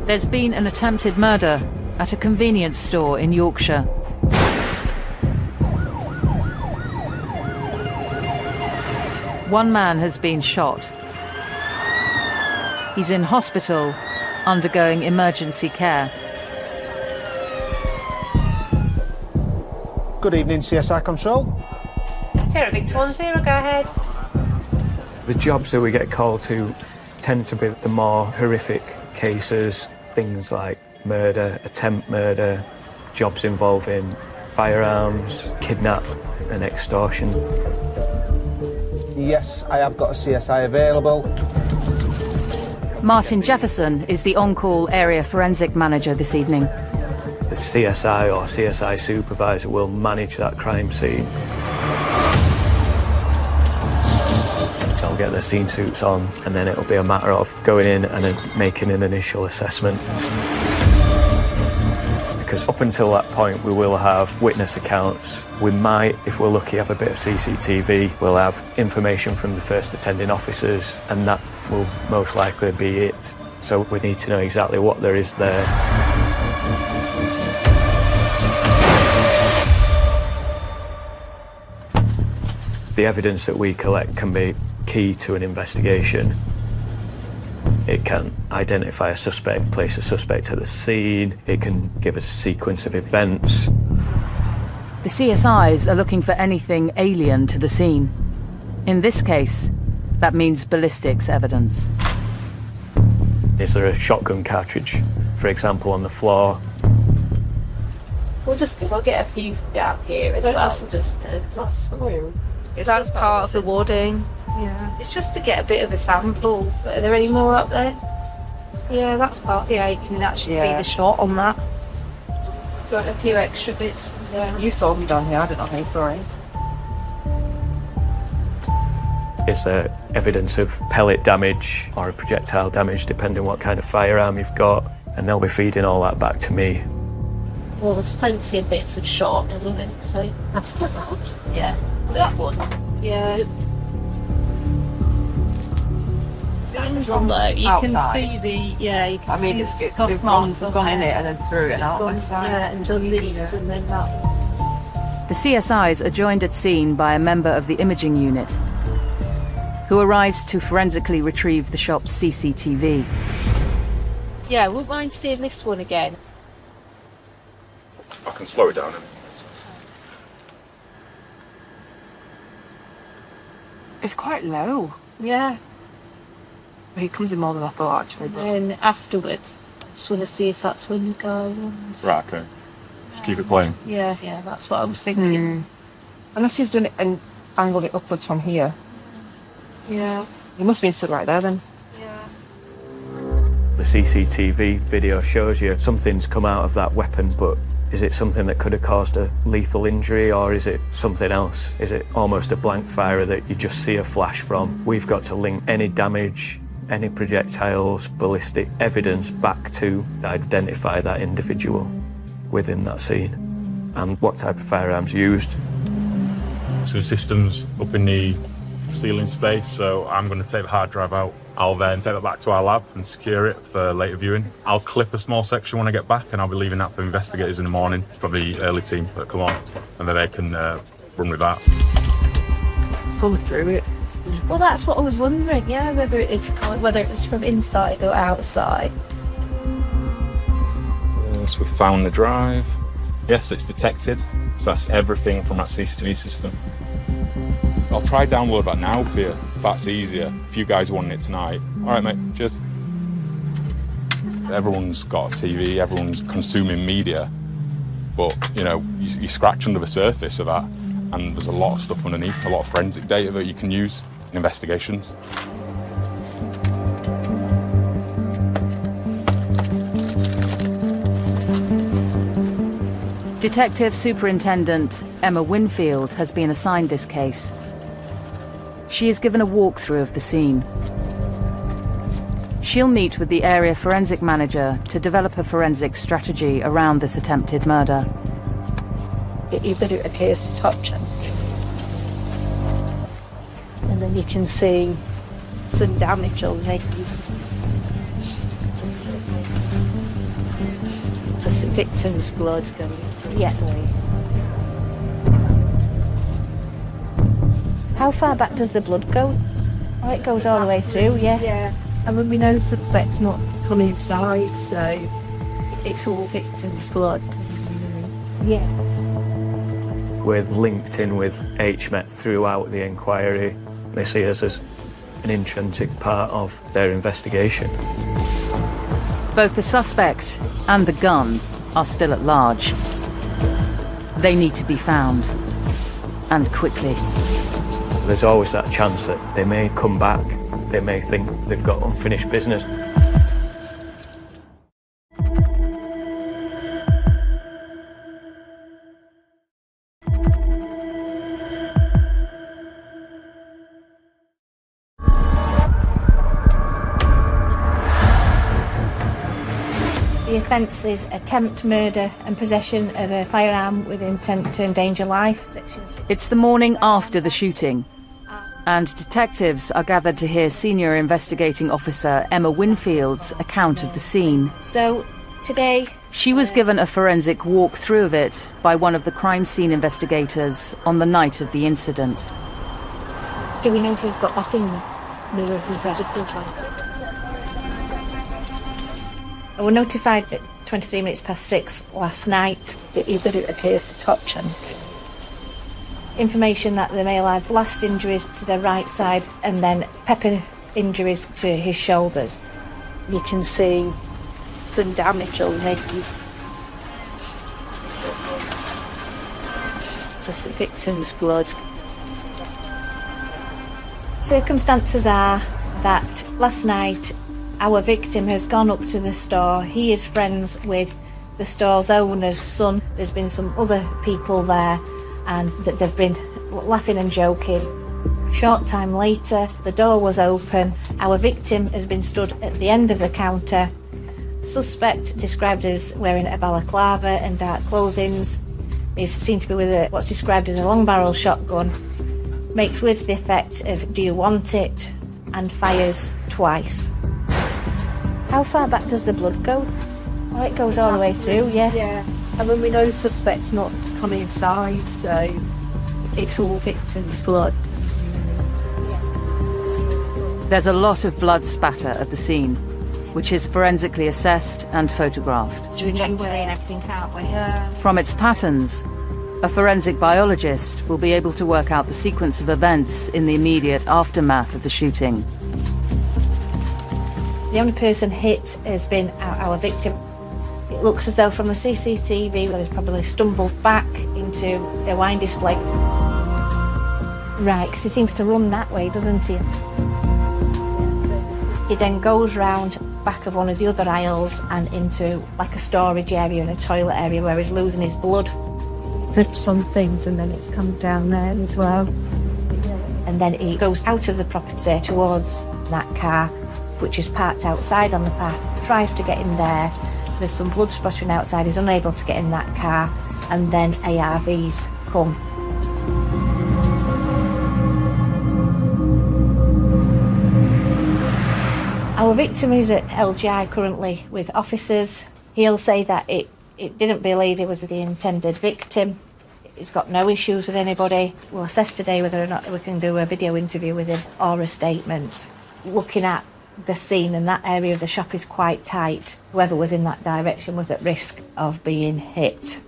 There's been an attempted murder at a convenience store in Yorkshire. One man has been shot. He's in hospital, undergoing emergency care. Good evening, CSI Control. Sarah Victor 10, go ahead. The jobs that we get called to tend to be the more horrific cases, things like murder, attempt murder, jobs involving firearms, kidnap and extortion. Yes, I have got a CSI available. Martin Jefferson is the on-call area forensic manager this evening. The CSI or CSI supervisor will manage that crime scene. They'll get their scene suits on, and then it'll be a matter of going in and making an initial assessment. Because up until that point, we will have witness accounts. We might, if we're lucky, have a bit of CCTV. We'll have information from the first attending officers, and that will most likely be it. So we need to know exactly what there is there. The evidence that we collect can be key to an investigation. It can identify a suspect, place a suspect at the scene. It can give us a sequence of events. The CSIs are looking for anything alien to the scene. In this case, that means ballistics evidence. Is there a shotgun cartridge, for example, on the floor? We'll get a few out here as well, just to... That's part of the warding. Yeah. It's just to get a bit of a sample. Are there any more up there? Yeah, that's part. Yeah, you can actually see the shot on that. Got a few extra bits. Yeah. You saw them down here, I don't know how you saw it. Is there evidence of pellet damage or projectile damage, depending what kind of firearm you've got? And they'll be feeding all that back to me. Well, there's plenty of bits of shot, isn't it? So that's good. Yeah. That one. Yeah. From there, you outside. can see the you can see it's the they've gone in it and then through it and out. Yeah, and done these and then that. The CSIs are joined at scene by a member of the imaging unit, who arrives to forensically retrieve the shop's CCTV. Yeah, wouldn't mind seeing this one again. I can slow it down. It's quite low. Yeah. He comes in more than I thought, actually. And then afterwards, I just want to see if that's when you go. Right, okay. Just keep it playing. Yeah, that's what I was thinking. Unless he's done it and angled it upwards from here. Yeah. He must have been stood right there then. Yeah. The CCTV video shows you something's come out of that weapon, but is it something that could have caused a lethal injury, or is it something else? Is it almost a blank fire that you just see a flash from? We've got to link any damage, any projectiles, ballistic evidence back to identify that individual within that scene and what type of firearms used. So the system's up in the ceiling space, so I'm going to take the hard drive out. I'll then take that back to our lab and secure it for later viewing. I'll clip a small section when I get back, and I'll be leaving that for investigators in the morning, for the early team that come on, and then they can run with that. Pull through it. Well, that's what I was wondering. Yeah, whether it was from inside or outside. Yes, we found the drive. Yes, it's detected. So that's everything from that CCTV system. I'll try download that now for you, if that's easier. If you guys want it tonight. All right, mate, cheers. Everyone's got a TV, everyone's consuming media, but, you know, you scratch under the surface of that, and there's a lot of stuff underneath, a lot of forensic data that you can use in investigations. Detective Superintendent Emma Winfield has been assigned this case. She is given a walkthrough of the scene. She'll meet with the area forensic manager to develop a forensic strategy around this attempted murder. But it appears to touch him. And then you can see some damage on these. the victim's blood going through. Yeah. How far back does the blood go? Oh, it goes all the way through, yeah. Yeah. I mean, we know the suspect's not come inside, so it's all victim's blood. Yeah. We're linked in with HMET throughout the inquiry. They see us as an intrinsic part of their investigation. Both the suspect and the gun are still at large. They need to be found, and quickly. There's always that chance that they may come back. They may think they've got unfinished business. The offence is attempt murder and possession of a firearm with intent to endanger life. Section 6. It's the morning after the shooting, and detectives are gathered to hear Senior Investigating Officer Emma Winfield's account of the scene. So, today... She was given a forensic walk-through of it by one of the crime scene investigators on the night of the incident. Do we know if we've got that in the register? I was notified at 23 minutes past 6 last night That it appears to touch him. information that the male had blast injuries to the right side and then pepper injuries to his shoulders. You can see some damage on these. That's the victim's blood. Circumstances are that last night our victim has gone up to the store. He is friends with the store's owner's son. There's been some other people there and that they've been laughing and joking. Short time later, the door was open. Our victim has been stood at the end of the counter. Suspect, described as wearing a balaclava and dark clothing, is seen to be with what's described as a long barrel shotgun, makes words to the effect of "do you want it?" and fires twice. How far back does the blood go? Oh, it goes all the way through, yeah. Yeah. I mean, we know the suspect's not come inside, so it's all victim's blood. There's a lot of blood spatter at the scene, which is forensically assessed and photographed. So we can weigh everything, can't we? From its patterns, a forensic biologist will be able to work out the sequence of events in the immediate aftermath of the shooting. The only person hit has been our victim. It looks as though from the CCTV that he's probably stumbled back into the wine display. Right, because he seems to run that way, doesn't he? He then goes round back of one of the other aisles and into like a storage area and a toilet area where he's losing his blood. Some things, and then it's come down there as well. And then he goes out of the property towards that car, which is parked outside on the path, tries to get in there. There's some blood splattering outside, he's unable to get in that car, and then ARVs come. Our victim is at LGI currently with officers. He'll say that it didn't believe he was the intended victim. He's got no issues with anybody. We'll assess today whether or not we can do a video interview with him or a statement. Looking at the scene, and that area of the shop is quite tight. Whoever was in that direction was at risk of being hit.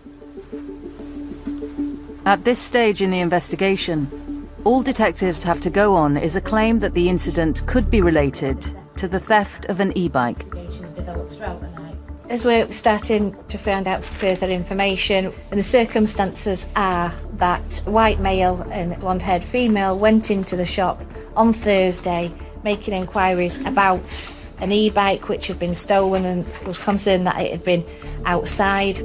At this stage in the investigation, all detectives have to go on is a claim that the incident could be related to the theft of an e-bike. As we're starting to find out further information, and the circumstances are that a white male and blonde-haired female went into the shop on Thursday making inquiries about an e-bike which had been stolen and was concerned that it had been outside.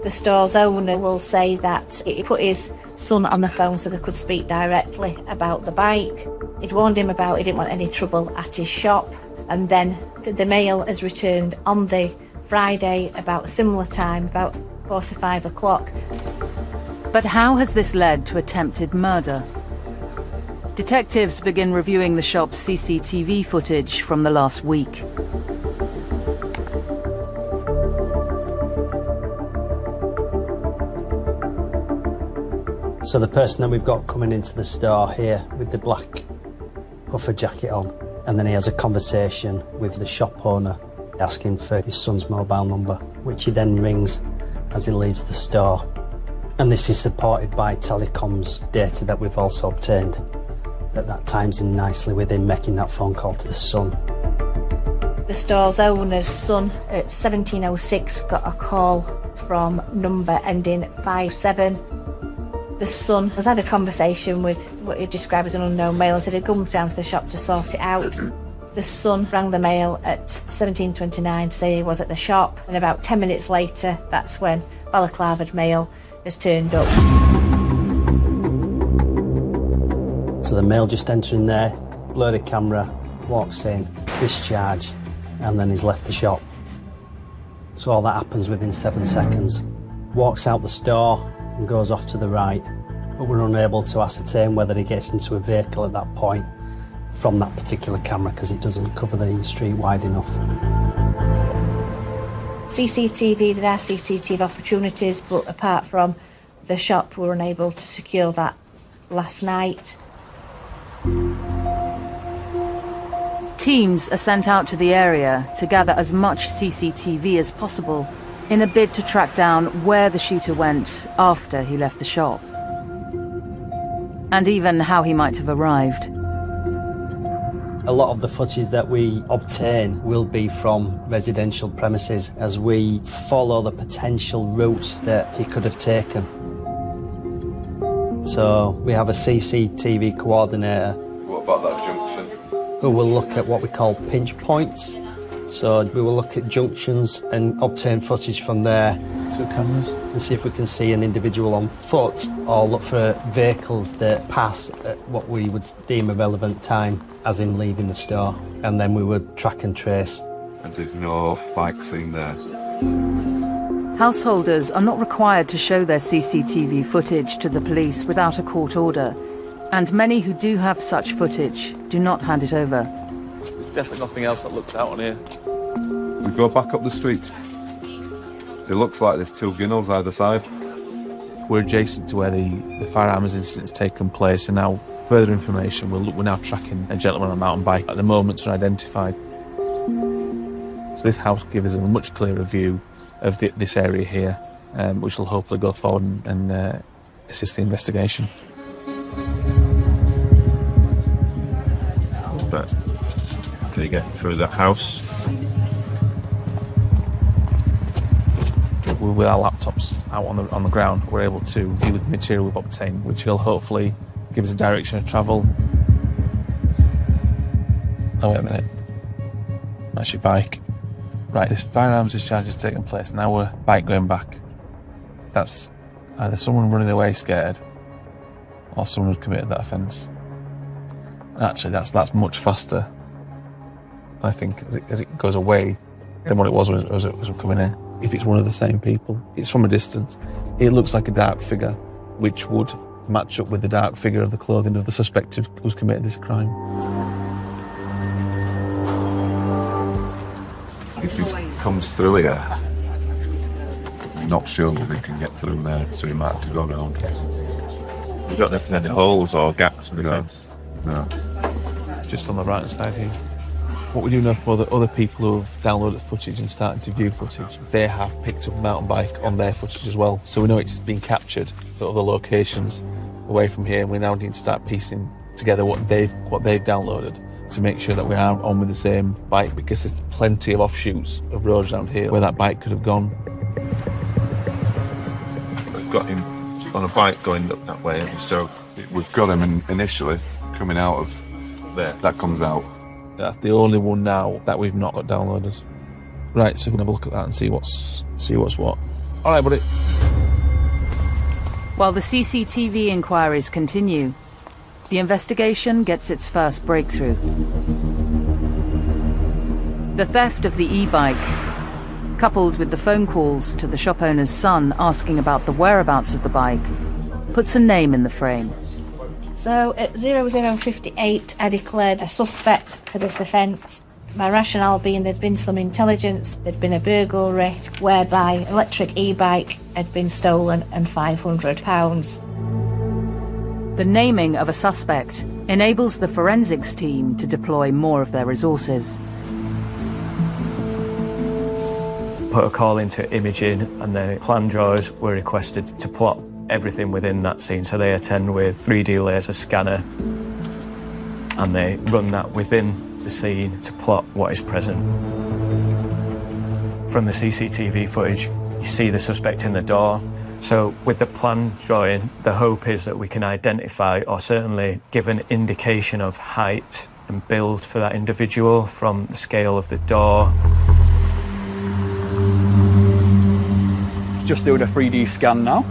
The store's owner will say that he put his son on the phone so they could speak directly about the bike. He'd warned him about he didn't want any trouble at his shop, and then the male has returned on the Friday about a similar time, about 4 to 5 o'clock. But how has this led to attempted murder? Detectives begin reviewing the shop's CCTV footage from the last week. So the person that we've got coming into the store here with the black puffer jacket on, and then he has a conversation with the shop owner asking for his son's mobile number, which he then rings as he leaves the store. And this is supported by telecoms data that we've also obtained. That times in nicely with him making that phone call to the son. The store's owner's son at 17:06 got a call from number ending 57. The son has had a conversation with what he described as an unknown male and said he'd come down to the shop to sort it out. The son rang the male at 17:29 to say he was at the shop, and about 10 minutes later, that's when balaclavaed male has turned up. So the male just entering there, blurry camera, walks in, discharge, and then he's left the shop. So all that happens within 7 seconds. Walks out the store and goes off to the right, but we're unable to ascertain whether he gets into a vehicle at that point from that particular camera because it doesn't cover the street wide enough. CCTV, there are CCTV opportunities, but apart from the shop, we were unable to secure that last night. Teams are sent out to the area to gather as much CCTV as possible in a bid to track down where the shooter went after he left the shop, and even how he might have arrived. A lot of the footage that we obtain will be from residential premises as we follow the potential routes that he could have taken. So we have a CCTV coordinator. What about that junction? Who will look at what we call pinch points. So we will look at junctions and obtain footage from there. 2 cameras. And see if we can see an individual on foot or look for vehicles that pass at what we would deem a relevant time, as in leaving the store. And then we would track and trace. And there's no bike seen there? Householders are not required to show their CCTV footage to the police without a court order, and many who do have such footage do not hand it over. There's definitely nothing else that looks out on here. We go back up the street. It looks like there's 2 gunnels either side. We're adjacent to where the firearms incident's taken place, and now further information. We're now tracking a gentleman on a mountain bike. At the moment, are identified. So this house gives us a much clearer view of this area here, which will hopefully go forward and assist the investigation. But can you get through that house? With our laptops out on the ground, we're able to view the material we've obtained, which will hopefully give us a direction of travel. Oh, wait a minute. That's your bike. Right, this firearms discharge has taken place. Now we're bike going back. That's either someone running away scared or someone who's committed that offence. Actually, that's much faster, I think, as it goes away than what it was as it was coming in. If it's one of the same people, it's from a distance. It looks like a dark figure, which would match up with the dark figure of the clothing of the suspect who's committed this crime. If he comes through here, I'm not sure if he can get through there, so he might have to go around. We don't have any holes or gaps in the fence. No. Just on the right side here. What we do know from other people who have downloaded footage and started to view footage, they have picked up a mountain bike on their footage as well. So we know it's been captured at other locations away from here, and we now need to start piecing together what they've downloaded to make sure that we are on with the same bike, because there's plenty of offshoots of roads around here where that bike could have gone. We've got him on a bike going up that way, so we've got him initially coming out of there. That comes out. That's the only one now that we've not got downloaded. Right, so we can have a look at that and see what's what. All right, buddy. While the CCTV inquiries continue, the investigation gets its first breakthrough. The theft of the e-bike, coupled with the phone calls to the shop owner's son asking about the whereabouts of the bike, puts a name in the frame. So at 0058, I declared a suspect for this offence. My rationale being there'd been some intelligence, there'd been a burglary whereby electric e-bike had been stolen and £500. The naming of a suspect enables the forensics team to deploy more of their resources. Put a call into imaging, and the plan drawers were requested to plot everything within that scene. So they attend with 3D laser scanner, and they run that within the scene to plot what is present. From the CCTV footage, you see the suspect in the door. So with the plan drawing, the hope is that we can identify, or certainly give an indication of height and build for that individual from the scale of the door. Just doing a 3D scan now,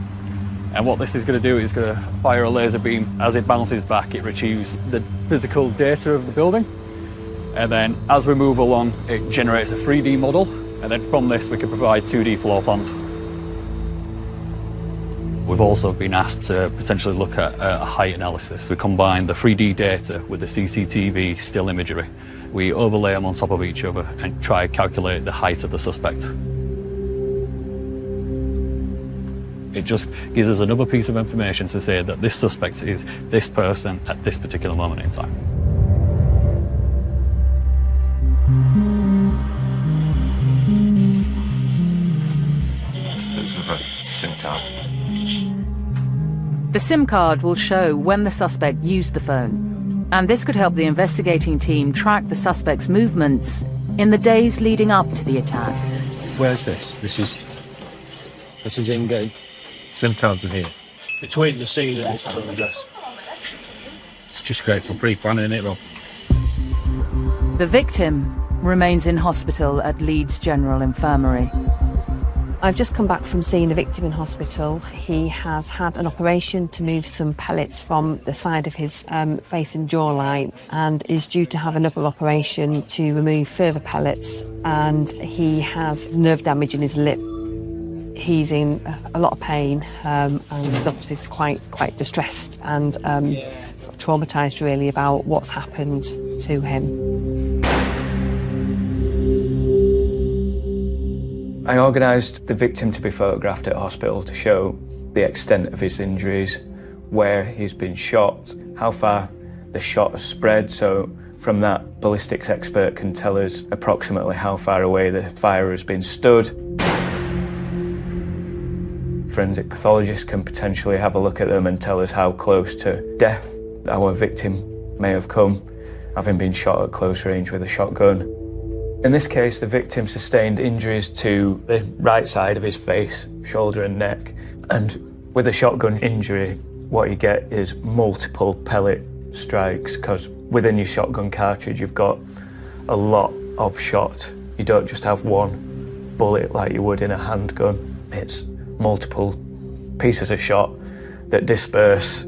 and what this is going to do is going to fire a laser beam. As it bounces back, it retrieves the physical data of the building, and then as we move along, it generates a 3D model, and then from this we can provide 2D floor plans. We've also been asked to potentially look at a height analysis. We combine the 3D data with the CCTV still imagery. We overlay them on top of each other and try to calculate the height of the suspect. It just gives us another piece of information to say that this suspect is this person at this particular moment in time. So it's a SIM card. The SIM card will show when the suspect used the phone, and this could help the investigating team track the suspect's movements in the days leading up to the attack. Where's this? This is in-game. SIM cards are here. Between the scene and this address. It's just great for pre-planning, isn't it, Rob? The victim remains in hospital at Leeds General Infirmary. I've just come back from seeing the victim in hospital. He has had an operation to move some pellets from the side of his face and jawline, and is due to have another operation to remove further pellets, and he has nerve damage in his lip. He's in a lot of pain, and he's obviously quite distressed and sort of traumatised really about what's happened to him. I organised the victim to be photographed at hospital to show the extent of his injuries, where he's been shot, how far the shot has spread, so from that ballistics expert can tell us approximately how far away the fire has been stood. Forensic pathologists can potentially have a look at them and tell us how close to death our victim may have come, having been shot at close range with a shotgun. In this case, the victim sustained injuries to the right side of his face, shoulder and neck, and with a shotgun injury, what you get is multiple pellet strikes, because within your shotgun cartridge you've got a lot of shot. You don't just have one bullet like you would in a handgun. It's multiple pieces of shot that disperse.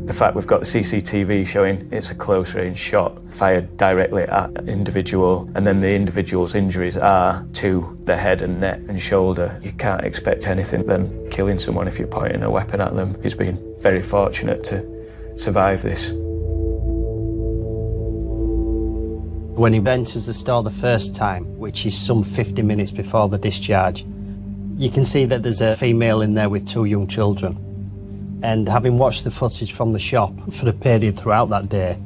The fact we've got the CCTV showing it's a close range shot fired directly at an individual, and then the individual's injuries are to the head and neck and shoulder. You can't expect anything than killing someone if you're pointing a weapon at them. He's been very fortunate to survive this. When he enters the store the first time, which is some 50 minutes before the discharge, you can see that there's a female in there with 2 young children. And having watched the footage from the shop for the period throughout that day,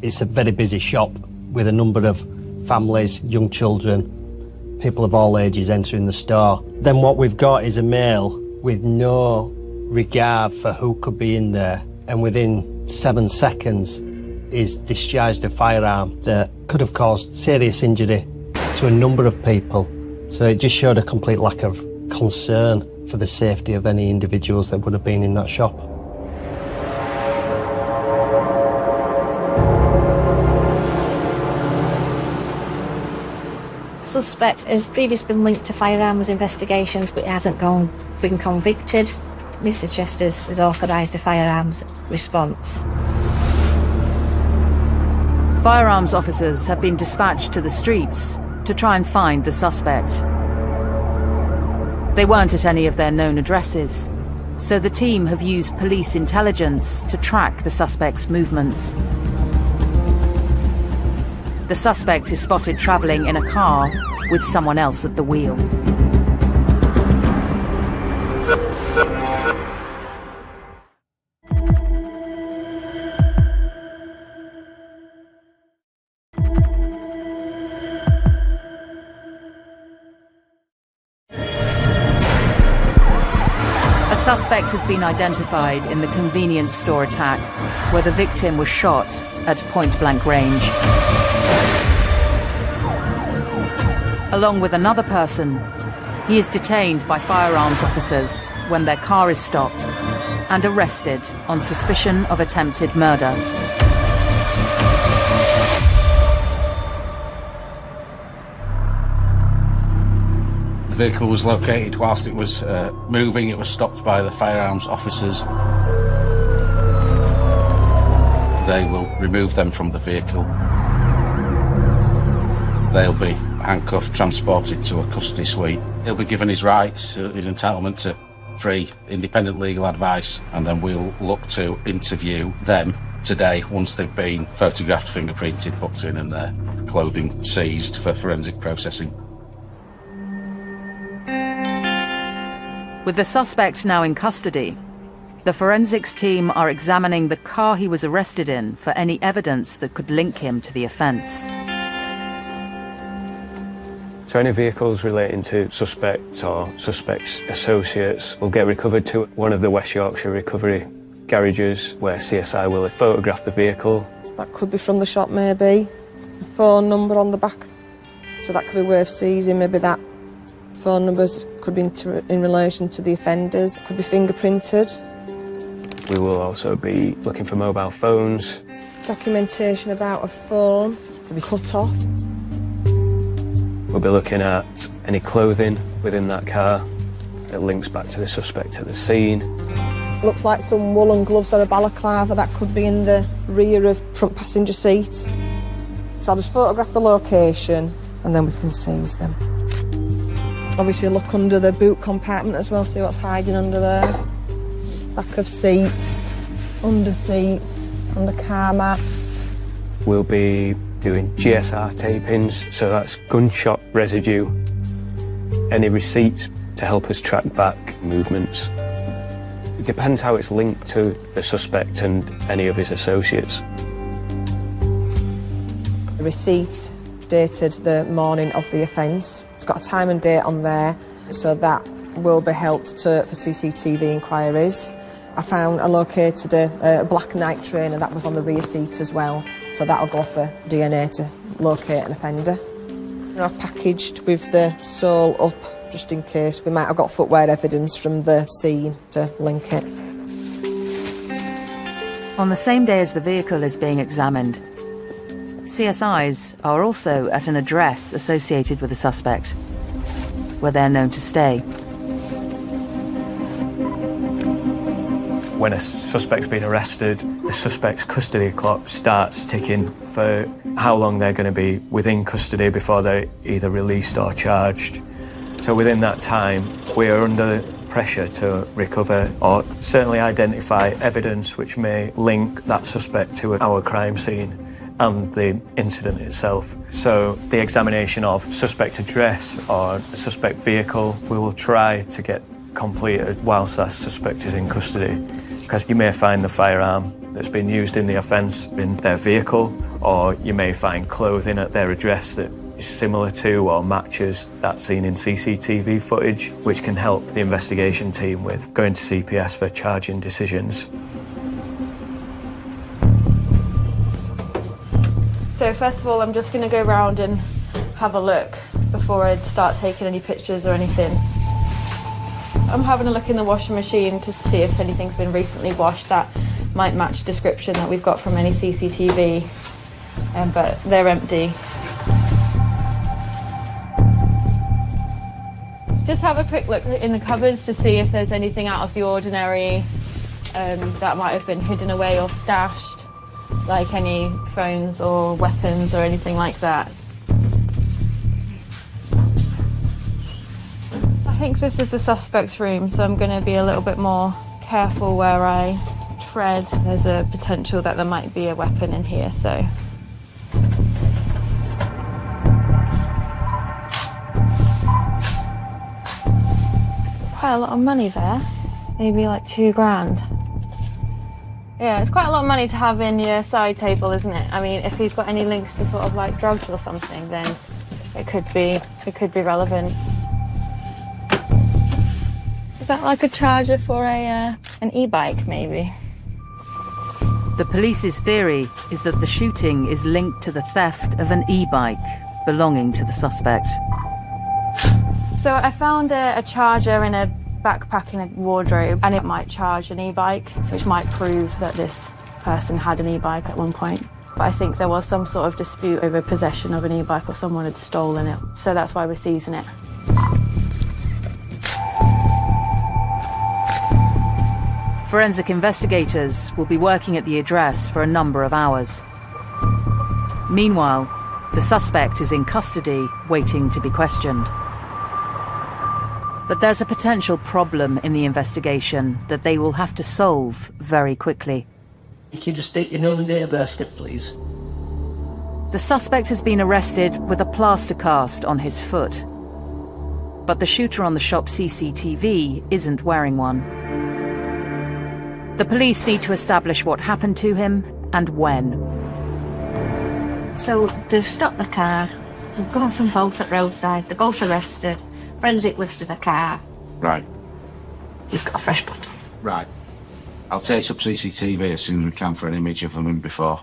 it's a very busy shop with a number of families, young children, people of all ages entering the store. Then what we've got is a male with no regard for who could be in there, and within 7 seconds is discharged a firearm that could have caused serious injury to a number of people. So it just showed a complete lack of concern for the safety of any individuals that would have been in that shop. Suspect has previously been linked to firearms investigations, but he hasn't been convicted. Mr. Chesters has authorised a firearms response. Firearms officers have been dispatched to the streets to try and find the suspect. They weren't at any of their known addresses, so the team have used police intelligence to track the suspect's movements. The suspect is spotted travelling in a car with someone else at the wheel. suspect has been identified in the convenience store attack, where the victim was shot at point-blank range. Along with another person, he is detained by firearms officers when their car is stopped and arrested on suspicion of attempted murder. The vehicle was located whilst it was moving. It was stopped by the firearms officers. They will remove them from the vehicle. They'll be handcuffed, transported to a custody suite. He'll be given his rights, his entitlement to free, independent legal advice, and then we'll look to interview them today once they've been photographed, fingerprinted, booked in, and their clothing seized for forensic processing. With the suspect now in custody, the forensics team are examining the car he was arrested in for any evidence that could link him to the offence. So any vehicles relating to suspects or suspects' associates will get recovered to one of the West Yorkshire recovery garages where CSI will photograph the vehicle. That could be from the shop maybe, a phone number on the back, so that could be worth seizing. Maybe that phone numbers could be in relation to the offenders, could be fingerprinted. We will also be looking for mobile phones. Documentation about a phone to be cut off. We'll be looking at any clothing within that car that links back to the suspect at the scene. Looks like some woolen gloves or a balaclava that could be in the rear of front passenger seat. So I'll just photograph the location and then we can seize them. Obviously look under the boot compartment as well, see what's hiding under there. Back of seats, under car mats. We'll be doing GSR tapings, so that's gunshot residue, any receipts to help us track back movements. It depends how it's linked to the suspect and any of his associates. The receipt dated the morning of the offence. It's got a time and date on there, so that will be helped for CCTV inquiries. I located a black night trainer that was on the rear seat as well, so that'll go for DNA to locate an offender. I've packaged with the sole up, just in case. We might have got footwear evidence from the scene to link it. On the same day as the vehicle is being examined, CSIs are also at an address associated with the suspect, where they're known to stay. When a suspect's been arrested, the suspect's custody clock starts ticking for how long they're going to be within custody before they're either released or charged. So within that time, we are under pressure to recover or certainly identify evidence which may link that suspect to our crime scene and the incident itself. So the examination of suspect address or suspect vehicle, we will try to get completed whilst that suspect is in custody, because you may find the firearm that's been used in the offence in their vehicle, or you may find clothing at their address that is similar to or matches that seen in CCTV footage, which can help the investigation team with going to CPS for charging decisions. So first of all, I'm just going to go around and have a look before I start taking any pictures or anything. I'm having a look in the washing machine to see if anything's been recently washed that might match the description that we've got from any CCTV, but they're empty. Just have a quick look in the cupboards to see if there's anything out of the ordinary that might have been hidden away or stashed, like any phones or weapons or anything like that. I think this is the suspect's room, so I'm going to be a little bit more careful where I tread. There's a potential that there might be a weapon in here, so. Quite a lot of money there, maybe like $2,000. Yeah, it's quite a lot of money to have in your side table, isn't it? I mean, if he's got any links to sort of like drugs or something, then it could be relevant. Is that like a charger for an e-bike, maybe? The police's theory is that the shooting is linked to the theft of an e-bike belonging to the suspect. So I found a charger in a backpack in a wardrobe, and it might charge an e-bike, which might prove that this person had an e-bike at one point. But I think there was some sort of dispute over possession of an e-bike, or someone had stolen it. So that's why we're seizing it. Forensic investigators will be working at the address for a number of hours. Meanwhile, the suspect is in custody, waiting to be questioned. But there's a potential problem in the investigation that they will have to solve very quickly. Can you just state your name and date of birth, please? The suspect has been arrested with a plaster cast on his foot. But the shooter on the shop CCTV isn't wearing one. The police need to establish what happened to him and when. So they've stopped the car, they've got them both at roadside, they're both arrested. Forensic lifted the car. Right. He's got a fresh bottle. Right. I'll chase up CCTV as soon as we can for an image of them in before.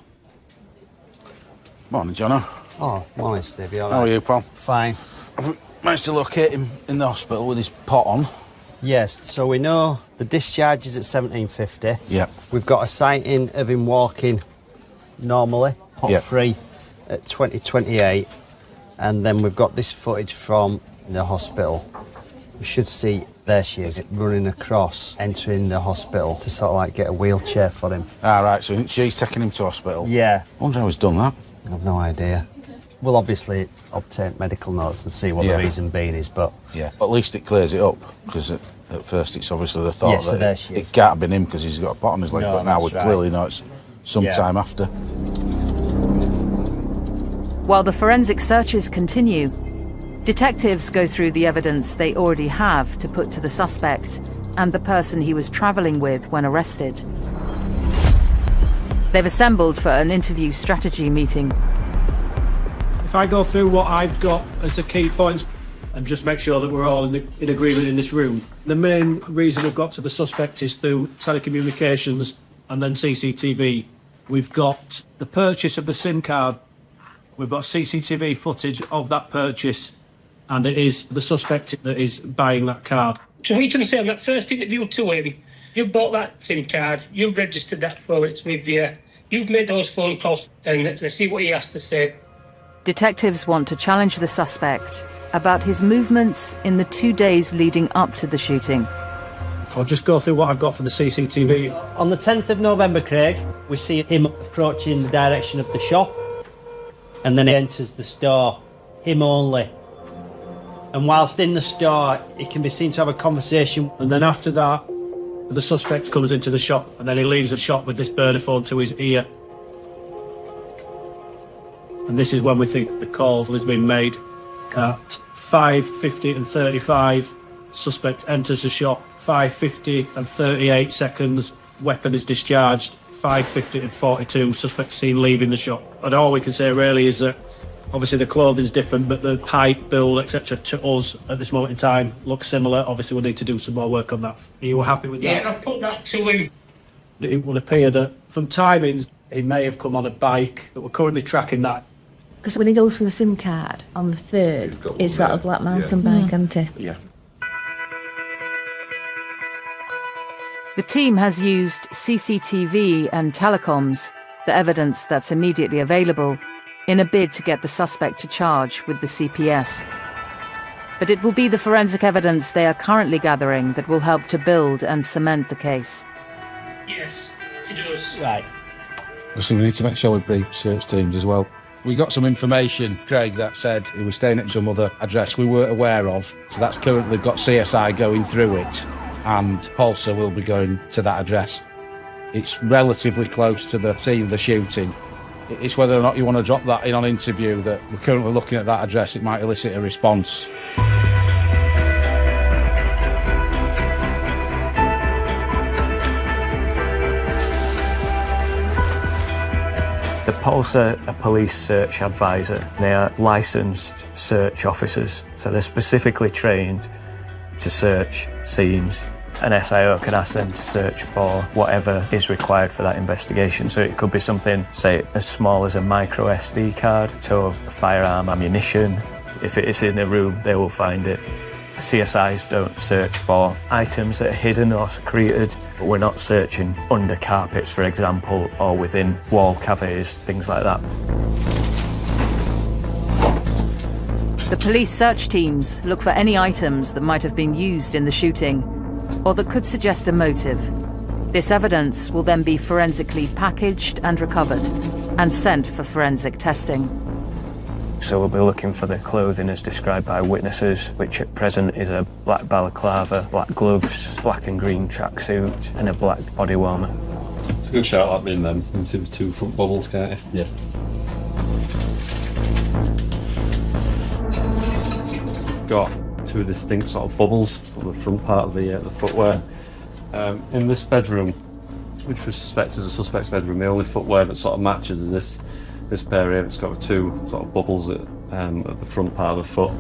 Morning, Jono. Oh, morning, Steve. You all right? How are you, pal? Fine. Have we managed to locate him in the hospital with his pot on? Yes, so we know the discharge is at 17:50. Yeah. We've got a sighting of him walking normally, Yeah. free, at 20:28. And then we've got this footage from the hospital. We should see, there she is, running across, entering the hospital to sort of like get a wheelchair for him. Ah, right, so she's taking him to hospital? Yeah. I wonder how he's done that. I've no idea. We'll obviously obtain medical notes and see what the reason being is, but... Yeah, at least it clears it up, because at first it's obviously the thought so there that she it is. can't have been him because he's got a pot on his leg, No, but now we that's right. clearly know it's some Yeah. time after. While the forensic searches continue, detectives go through the evidence they already have to put to the suspect and the person he was travelling with when arrested. They've assembled for an interview strategy meeting. If I go through what I've got as the key points and just make sure that we're all in agreement in this room. The main reason we've got to the suspect is through telecommunications and then CCTV. We've got the purchase of the SIM card. We've got CCTV footage of that purchase, and it is the suspect that is buying that card. So he didn't say on that first interview to him, you bought that SIM card, you've registered that for it with you, you've made those phone calls, and let's see what he has to say. Detectives want to challenge the suspect about his movements in the 2 days leading up to the shooting. I'll just go through what I've got for the CCTV. On the 10th of November, Craig, we see him approaching the direction of the shop, and then he enters the store, him only. And whilst in the store, he can be seen to have a conversation. And then after that, the suspect comes into the shop, and then he leaves the shop with this burner phone to his ear. And this is when we think the call has been made. At 5:50 and 35, suspect enters the shop. 5:50 and 38 seconds, weapon is discharged. 5:50 and 42, suspect seen leaving the shop. And all we can say really is that obviously the clothing's different, but the height, build, etc. to us at this moment in time looks similar. Obviously we'll need to do some more work on that. Are you happy with that? Yeah, I put that to him. It would appear that from timings, he may have come on a bike, but we're currently tracking that. Because when he goes for the SIM card on the 3rd, it's that a black mountain bike, isn't it? Yeah. The team has used CCTV and telecoms, the evidence that's immediately available, in a bid to get the suspect to charge with the CPS. But it will be the forensic evidence they are currently gathering that will help to build and cement the case. Yes, he does. Right. So we need to make sure we brief search teams as well. We got some information, Craig, that said he was staying at some other address we weren't aware of. So that's currently got CSI going through it, and Pulsar will be going to that address. It's relatively close to the scene of the shooting. It's whether or not you want to drop that in on interview that we're currently looking at that address. It might elicit a response. The Pulsar are police search advisor. They are licensed search officers, so they're specifically trained to search scenes. An SIO can ask them to search for whatever is required for that investigation. So it could be something, say, as small as a micro SD card to firearm ammunition. If it is in a room, they will find it. CSIs don't search for items that are hidden or secreted, but we're not searching under carpets, for example, or within wall cavities, things like that. The police search teams look for any items that might have been used in the shooting, or that could suggest a motive. This evidence will then be forensically packaged and recovered, and sent for forensic testing. So we'll be looking for the clothing as described by witnesses, which at present is a black balaclava, black gloves, black and green tracksuit, and a black body warmer. It's a good shout at me then. You can see the 2 front bubbles, can't you? Yeah. Got 2 distinct sort of bubbles on the front part of the footwear. In this bedroom, which we suspect is a suspect's bedroom, the only footwear that sort of matches is this pair here. It's got 2 sort of bubbles at the front part of the foot.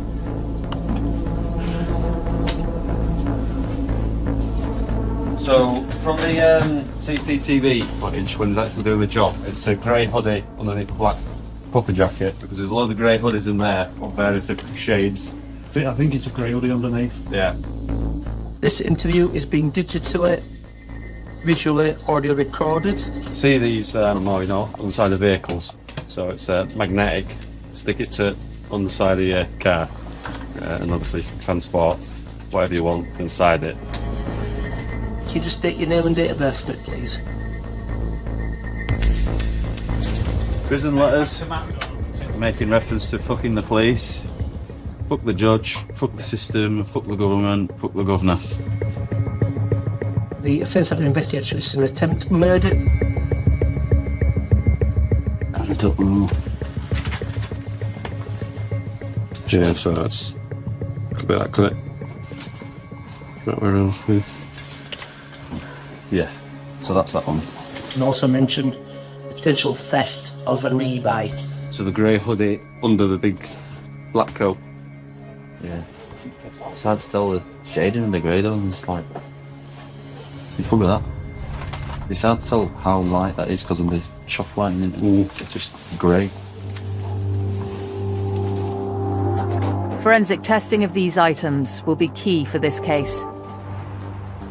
So from the CCTV footage when he's actually doing the job, it's a grey hoodie underneath a black puffer jacket, because there's a load of grey hoodies in there of various different shades. I think it's a grey hoodie underneath. Yeah. This interview is being digitally, visually, audio recorded. See these on the side of vehicles. So it's magnetic. Stick it on the side of your car, and obviously transport whatever you want inside it. Can you just state your name and date of birth, please? Prison letters making reference to fucking the police, fuck the judge, fuck the system, fuck the government, fuck the governor. The offence I've been investigating is an attempt murder. I don't know. Yeah, so that's could be that, could it? Right way around. Yeah, so that's that one. And also mentioned the potential theft of an e-bike. So the grey hoodie under the big black coat. Yeah. It's hard to tell the shading in the grey though, and it's like... You probably that. It's hard to tell how light that is because of the shop lighting. It's just grey. Forensic testing of these items will be key for this case,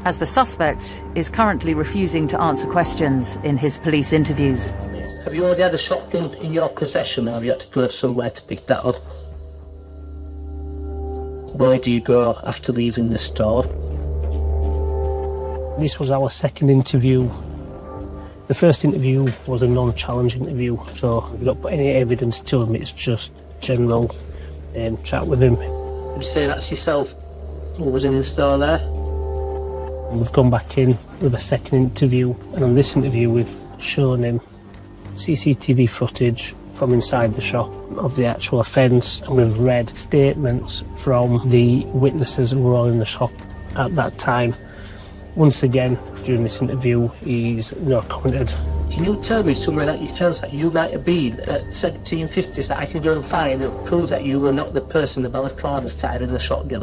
as the suspect is currently refusing to answer questions in his police interviews. Have you already had a shotgun in your possession, or have you had to go somewhere to pick that up? Where do you go after leaving the store? This was our second interview. The first interview was a non-challenge interview, so we've not put any evidence to him, it's just general chat with him. Would you say that's yourself who was in the store there? And we've gone back in with a second interview, and on this interview we've shown him CCTV footage from inside the shop of the actual offence, and we've read statements from the witnesses who were all in the shop at that time. Once again, during this interview, he's not commented. Can you tell me somewhere that else that you might have been at 1750 so I can go and find and prove that you were not the person the balaclava side of the shotgun?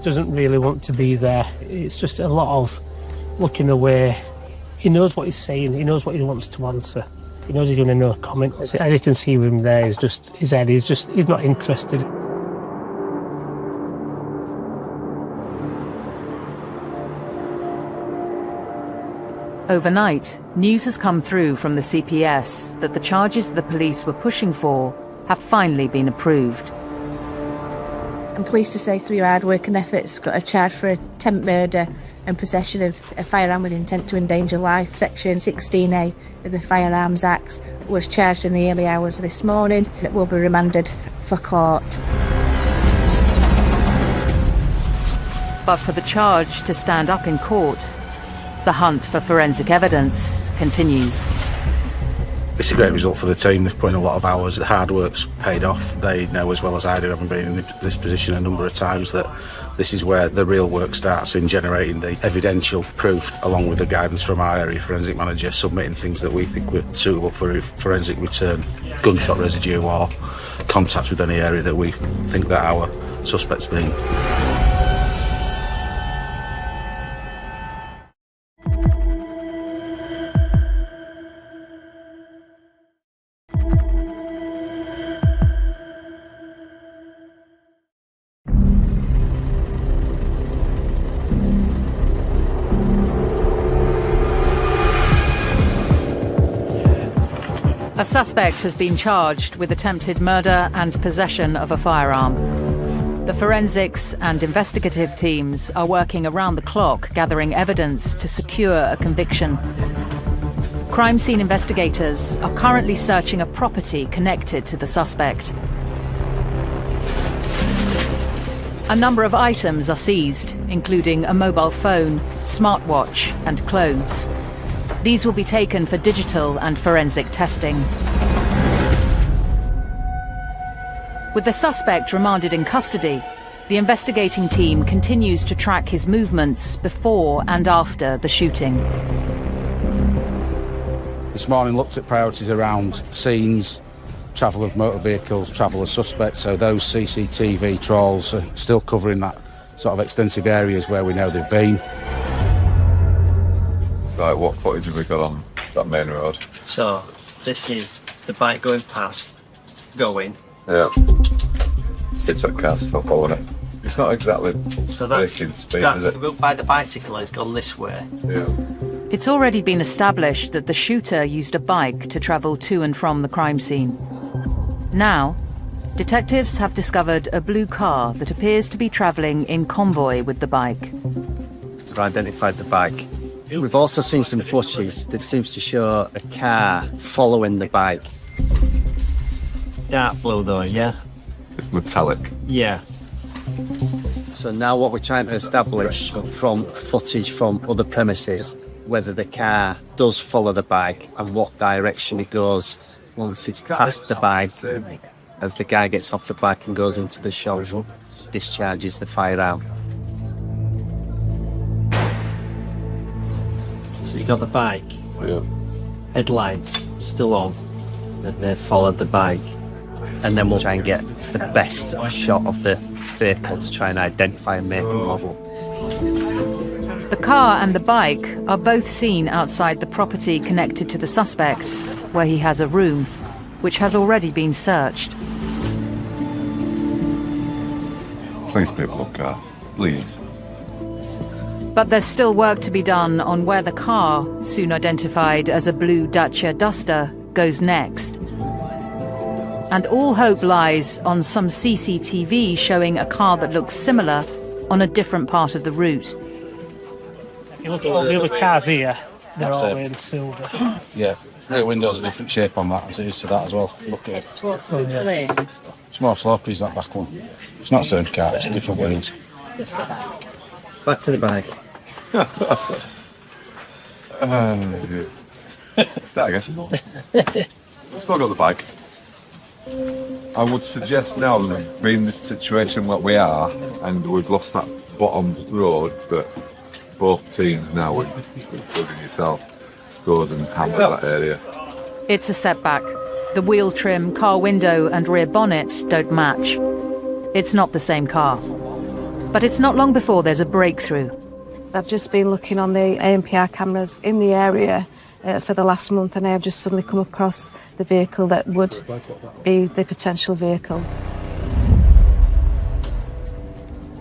Doesn't really want to be there. It's just a lot of looking away. He knows what he's saying, he knows what he wants to answer. He knows he's doing a no comment. As you can see with him there, is just his head, he's not interested. Overnight, news has come through from the CPS that the charges the police were pushing for have finally been approved. I'm pleased to say through your hard work and efforts, got a charge for attempt murder and possession of a firearm with intent to endanger life. Section 16A of the Firearms Act was charged in the early hours of this morning. It will be remanded for court. But for the charge to stand up in court, the hunt for forensic evidence continues. It's a great result for the team. They've put in a lot of hours. The hard work's paid off. They know as well as I do, having been in this position a number of times, that this is where the real work starts, in generating the evidential proof, along with the guidance from our area forensic manager, submitting things that we think were suitable for forensic return, gunshot residue or contact with any area that we think that our suspect's been. A suspect has been charged with attempted murder and possession of a firearm. The forensics and investigative teams are working around the clock, gathering evidence to secure a conviction. Crime scene investigators are currently searching a property connected to the suspect. A number of items are seized, including a mobile phone, smartwatch, and clothes. These will be taken for digital and forensic testing. With the suspect remanded in custody, the investigating team continues to track his movements before and after the shooting. This morning looked at priorities around scenes, travel of motor vehicles, travel of suspects, so those CCTV trawls are still covering that sort of extensive areas where we know they've been. Right, what footage have we got on that main road? So, this is the bike going past, going. Yeah. It's that car still following it. It's not exactly So that's, breaking speed, that's is it? the route by the bicycle has gone this way. Yeah. It's already been established that the shooter used a bike to travel to and from the crime scene. Now, detectives have discovered a blue car that appears to be travelling in convoy with the bike. We've identified the bike. We've also seen some footage that seems to show a car following the bike. Dark blue though, yeah? It's metallic. Yeah. So now what we're trying to establish from footage from other premises, whether the car does follow the bike and what direction it goes once it's past the bike, as the guy gets off the bike and goes into the shop, discharges the firearm. So you got the bike, headlights still on, and they've followed the bike, and then we'll try and get the best shot of the vehicle to try and identify and make a model. The car and the bike are both seen outside the property connected to the suspect, where he has a room, which has already been searched. Please, people, look at please. But there's still work to be done on where the car, soon identified as a blue Dacia Duster, goes next. And all hope lies on some CCTV showing a car that looks similar on a different part of the route. You look at all the other cars here, they're That's all it. in silver. Yeah, the windows are a different shape on that as it is to that as well. Look at it. It's more slopey, that back one. It's not the same car, it's different wheels. Back to the bike. Start again. Still got the bike. I would suggest now that we've been in this situation what we are, and we've lost that bottom road, that both teams now, including yourself, goes and hammers that area. It's a setback. The wheel trim, car window and rear bonnet don't match. It's not the same car. But it's not long before there's a breakthrough. I've just been looking on the ANPR cameras in the area for the last month, and I have just suddenly come across the vehicle that would be the potential vehicle.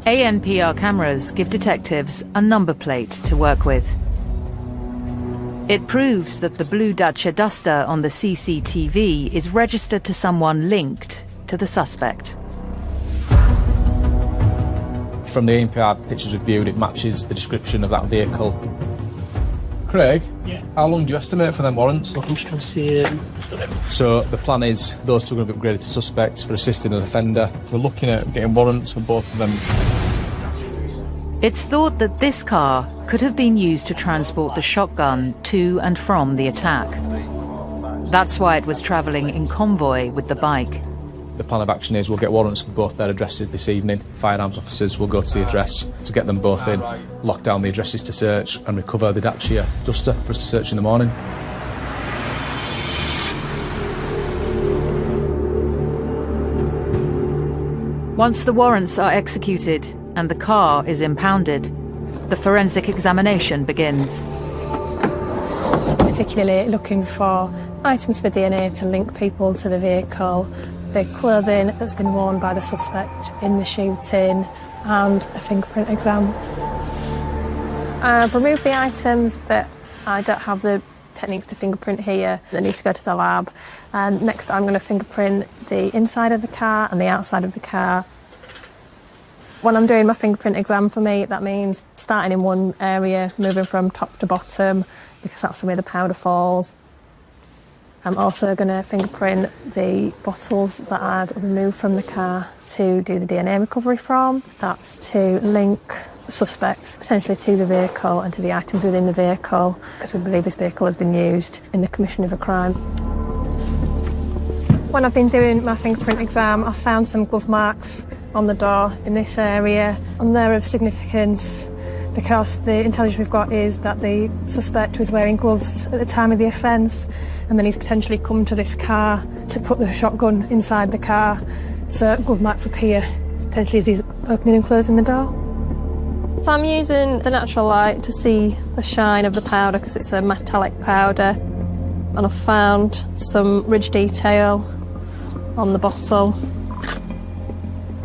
ANPR cameras give detectives a number plate to work with. It proves that the blue Dacia Duster on the CCTV is registered to someone linked to the suspect. From the ANPR pictures we've viewed, it matches the description of that vehicle. Craig, how long do you estimate for them warrants? I'm just trying to see it. So the plan is those two are going to be upgraded to suspects for assisting an offender. We're looking at getting warrants for both of them. It's thought that this car could have been used to transport the shotgun to and from the attack. That's why it was travelling in convoy with the bike. The plan of action is we'll get warrants for both their addresses this evening. Firearms officers will go to the address to get them both in, lock down the addresses to search and recover the Dacia Duster for us to search in the morning. Once the warrants are executed and the car is impounded, the forensic examination begins. Particularly looking for items for DNA to link people to the vehicle, the clothing that's been worn by the suspect in the shooting, and a fingerprint exam. I've removed the items that I don't have the techniques to fingerprint here. They need to go to the lab. And next I'm going to fingerprint the inside of the car and the outside of the car. When I'm doing my fingerprint exam, for me, that means starting in one area, moving from top to bottom, because that's the way the powder falls. I'm also going to fingerprint the bottles that I'd removed from the car to do the DNA recovery from. That's to link suspects potentially to the vehicle and to the items within the vehicle, because we believe this vehicle has been used in the commission of a crime. When I've been doing my fingerprint exam, I've found some glove marks on the door in this area, and they're of significance because the intelligence we've got is that the suspect was wearing gloves at the time of the offence, and then he's potentially come to this car to put the shotgun inside the car. So glove marks appear potentially as he's opening and closing the door. If I'm using the natural light to see the shine of the powder, because it's a metallic powder, and I've found some ridge detail on the bottle.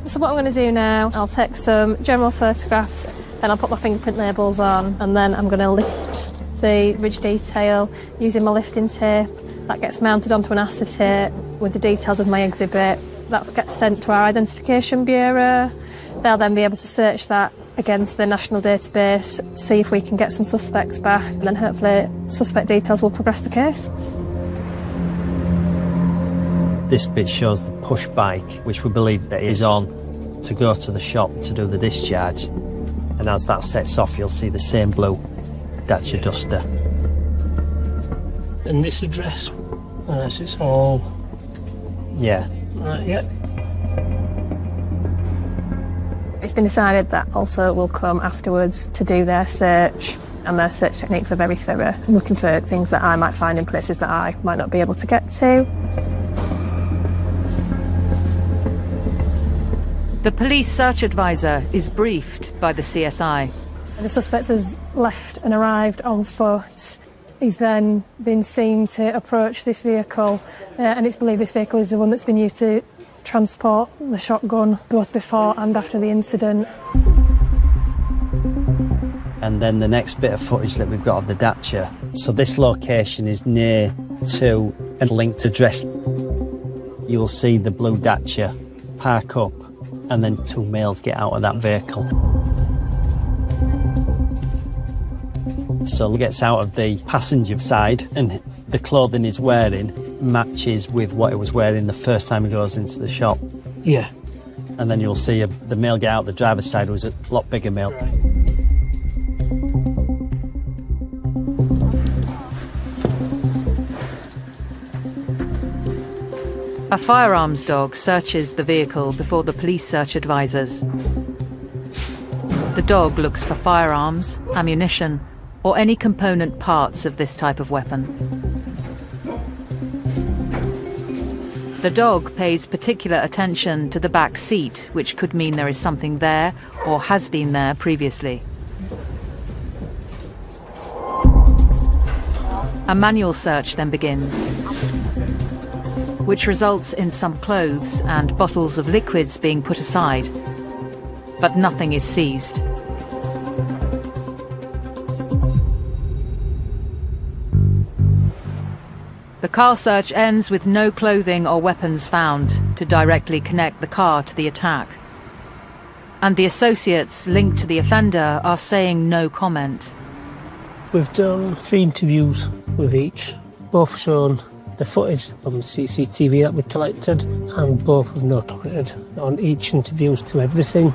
So what I'm going to do now, I'll take some general photographs, then I'll put my fingerprint labels on, and then I'm going to lift the ridge detail using my lifting tape. That gets mounted onto an acetate with the details of my exhibit. That gets sent to our Identification Bureau. They'll then be able to search that against the national database, see if we can get some suspects back, and then hopefully suspect details will progress the case. This bit shows the push bike, which we believe that is on to go to the shop to do the discharge. And as that sets off, you'll see the same blue Dacia Duster. And this address, unless it's all... Yeah. Right, yeah. It's been decided that also will come afterwards to do their search, and their search techniques are very thorough, looking for things that I might find in places that I might not be able to get to. The police search advisor is briefed by the CSI. The suspect has left and arrived on foot. He's then been seen to approach this vehicle, and it's believed this vehicle is the one that's been used to transport the shotgun both before and after the incident. And then the next bit of footage that we've got of the Dacia. So this location is near to a linked address. You will see the blue Dacia park up, and then two males get out of that vehicle. So he gets out of the passenger side, and the clothing he's wearing matches with what he was wearing the first time he goes into the shop. Yeah. And then you'll see the male get out the driver's side, who was a lot bigger male. A firearms dog searches the vehicle before the police search advisors. The dog looks for firearms, ammunition, or any component parts of this type of weapon. The dog pays particular attention to the back seat, which could mean there is something there or has been there previously. A manual search then begins, which results in some clothes and bottles of liquids being put aside, but nothing is seized. The car search ends with no clothing or weapons found to directly connect the car to the attack. And the associates linked to the offender are saying no comment. We've done 3 interviews with each, both shown the footage from the CCTV that we collected, and both have noted on each interviews to everything.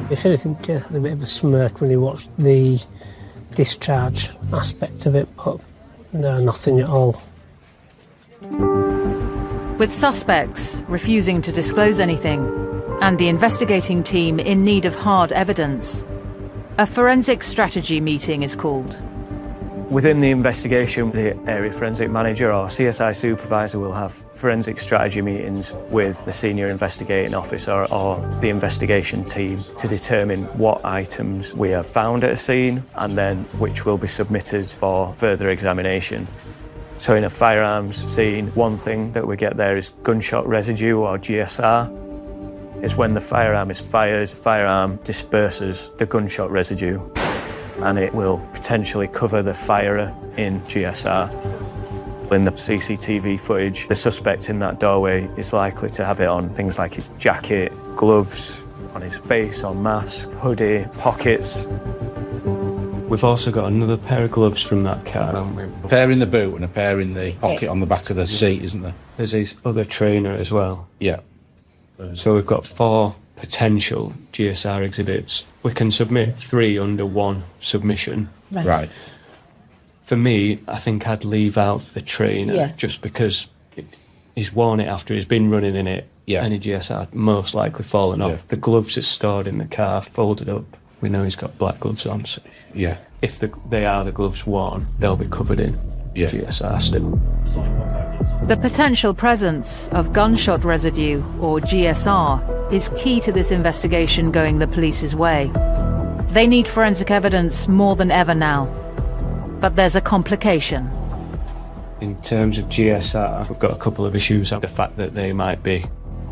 If anything, Keith had a bit of a smirk when he watched the discharge aspect of it, but no, nothing at all. With suspects refusing to disclose anything, and the investigating team in need of hard evidence, a forensic strategy meeting is called. Within the investigation, the area forensic manager or CSI supervisor will have forensic strategy meetings with the senior investigating officer or the investigation team to determine what items we have found at a scene and then which will be submitted for further examination. So in a firearms scene, one thing that we get there is gunshot residue or GSR. It's when the firearm is fired, the firearm disperses the gunshot residue and it will potentially cover the firer in GSR. In the CCTV footage, the suspect in that doorway is likely to have it on things like his jacket, gloves, on his face or mask, hoodie, pockets. We've also got another pair of gloves from that car, haven't we? A pair in the boot and a pair in the pocket on the back of the seat, isn't there? There's his other trainer as well. Yeah. So we've got 4 potential GSR exhibits. We can submit 3 under one submission. Right. For me, I think I'd leave out the trainer just because he's worn it after he's been running in it. Yeah. Any GSR most likely fallen off. The gloves are stored in the car, folded up. We know he's got black gloves on. So if they are the gloves worn, they'll be covered in GSR still. The potential presence of gunshot residue, or GSR, is key to this investigation going the police's way. They need forensic evidence more than ever now. But there's a complication. In terms of GSR, we've got a couple of issues. The fact that they might be